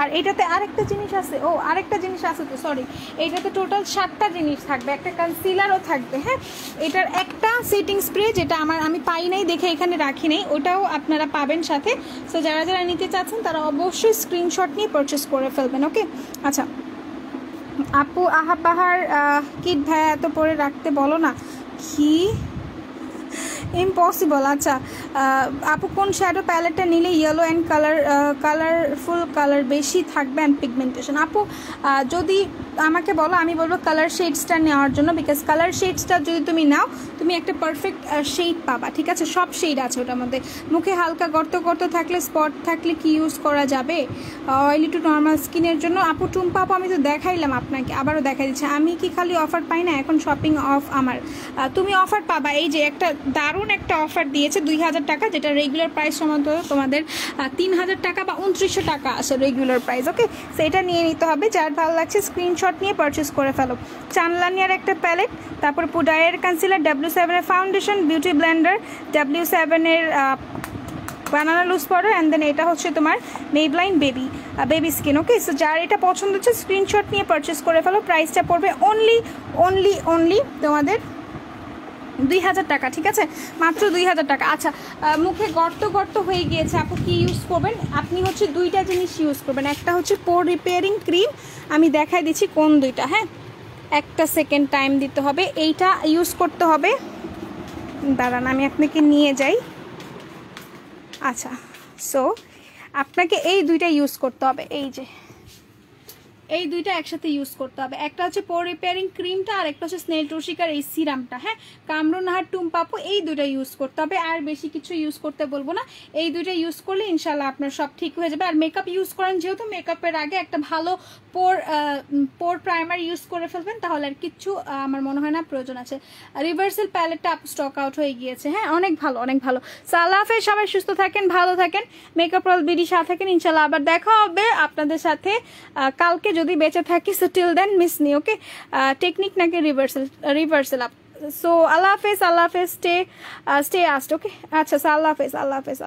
আর এটাতে আরেকটা জিনিস আছে, ও আরেকটা জিনিস আছে তো, সরি, এইটাতে টোটাল 7টা জিনিস থাকবে, একটা কনসিলারও থাকবে। হ্যাঁ, এটার একটা সেটিং স্প্রে, যেটা আমি পাই নাই দেখে এখানে রাখি নেই, ওটাও আপনারা পাবেন সাথে। সো যারা যারা নিতে চাচ্ছেন তারা অবশ্যই স্ক্রিনশট নিয়ে পারচেস করে ফেলবেন। ওকে, আচ্ছা আপু আহাপাহার কিট ভাইয়া এত পরে রাখতে বলো না, কি ইম্পসিবল। আচ্ছা আপু কোন শ্যাডো প্যালেটটা নিলে ইয়েলো অ্যান্ড কালারফুল কালার বেশি থাকবে অ্যান্ড পিগমেন্টেশন? আপু যদি আমাকে বলো, আমি বলবো কালার শেডসটা নেওয়ার জন্য, বিকজ কালার শেডসটা যদি তুমি নাও তুমি একটা পারফেক্ট শেড পাবা, ঠিক আছে, সব শেড আছে ওটার মধ্যে। মুখে হালকা গর্ত গর্ত থাকলে, স্পট থাকলে কি ইউজ করা যাবে অয়েলি টু নর্মাল স্কিনের জন্য? আপু টুম্পা আপু আমি তো দেখাইলাম আপনাকে, আবারও দেখাই দিচ্ছি। আমি কি খালি অফার পাই না, এখন শপিং অফ আমার, তুমি অফার পাবা। এই যে একটা দারুণ একটা অফার দিয়েছে 2000 টাকা, যেটা রেগুলার প্রাইস সম্ভবত তোমাদের 3000 টাকা বা 2900 টাকা আছে রেগুলার প্রাইস। ওকে, সেটা নিয়ে নিতে হবে, যার ভালো লাগছে স্ক্রিনশট নিয়ে পারচেস করে ফেলো। চানলানিয়ার একটা প্যালেট, তারপর পুডায়ের কনসিলার, W7 এর ফাউন্ডেশন, বিউটি ব্লেন্ডার, W7 এর বানানা লুজ পাউডার অ্যান্ড দেন এটা হচ্ছে তোমার মেবলাইন বেবি স্কিন। ওকে, সো যার এটা পছন্দ হচ্ছে স্ক্রিনশট নিয়ে পারচেস করে ফেলো। প্রাইসটা পড়বে অনলি তোমাদের 2000 টাকা, ঠিক আছে, মাত্র 2000 টাকা। আচ্ছা, মুখে গর্ত হয়ে গিয়েছে আপু, কি ইউজ করবেন? আপনি হচ্ছে দুইটা জিনিস ইউজ করবেন। একটা হচ্ছে পোর রিপেয়ারিং ক্রিম, আমি দেখাই দিচ্ছি কোন দুইটা। হ্যাঁ, একটা সেকেন্ড টাইম দিতে হবে। এইটা ইউজ করতে হবে, দাঁড়ান আমি আপনাকে নিয়ে যাই। আচ্ছা, সো আপনাকে এই দুইটা ইউজ করতে হবে, এই দুইটা একসাথে ইউজ করতে হবে। একটা হচ্ছে পোর রিপেয়ারিং ক্রিমটা আর একটা হচ্ছে স্নেল টুসিকার এই সিরামটা। হ্যাঁ, কামরুন নাহার টুম্পাপু, এই দুইটা ইউজ করতে হবে, আর বেশি কিছু ইউজ করতে বলবো না। এই দুইটা ইউজ করলে ইনশাল্লাহ আপনার সব ঠিক হয়ে যাবে। আর মেকআপ ইউজ করেন যেহেতু, মেকআপের আগে একটা ভালো পোর প্রাইমার ইউজ করে ফেলবেন, তাহলে আর কিচ্ছু আমার মনে হয় না প্রয়োজন আছে। রিভার্সাল প্যালেটটা আপ স্টক আউট হয়ে গিয়েছে। হ্যাঁ, অনেক ভালো। আল্লাহ হাফেজ, সবাই সুস্থ থাকেন, ভালো থাকেন, মেকআপ রল বিডি সাথে থাকেন। ইনশাল্লাহ আবার দেখা হবে আপনাদের সাথে কালকে যদি বেঁচে থাকি। So till then miss me. Okay, technique নাকি রিভার্সাল আপ। সো আল্লাহ হাফেজ, স্টে আস্ট। ওকে, আচ্ছা, আল্লাহ হাফেজ।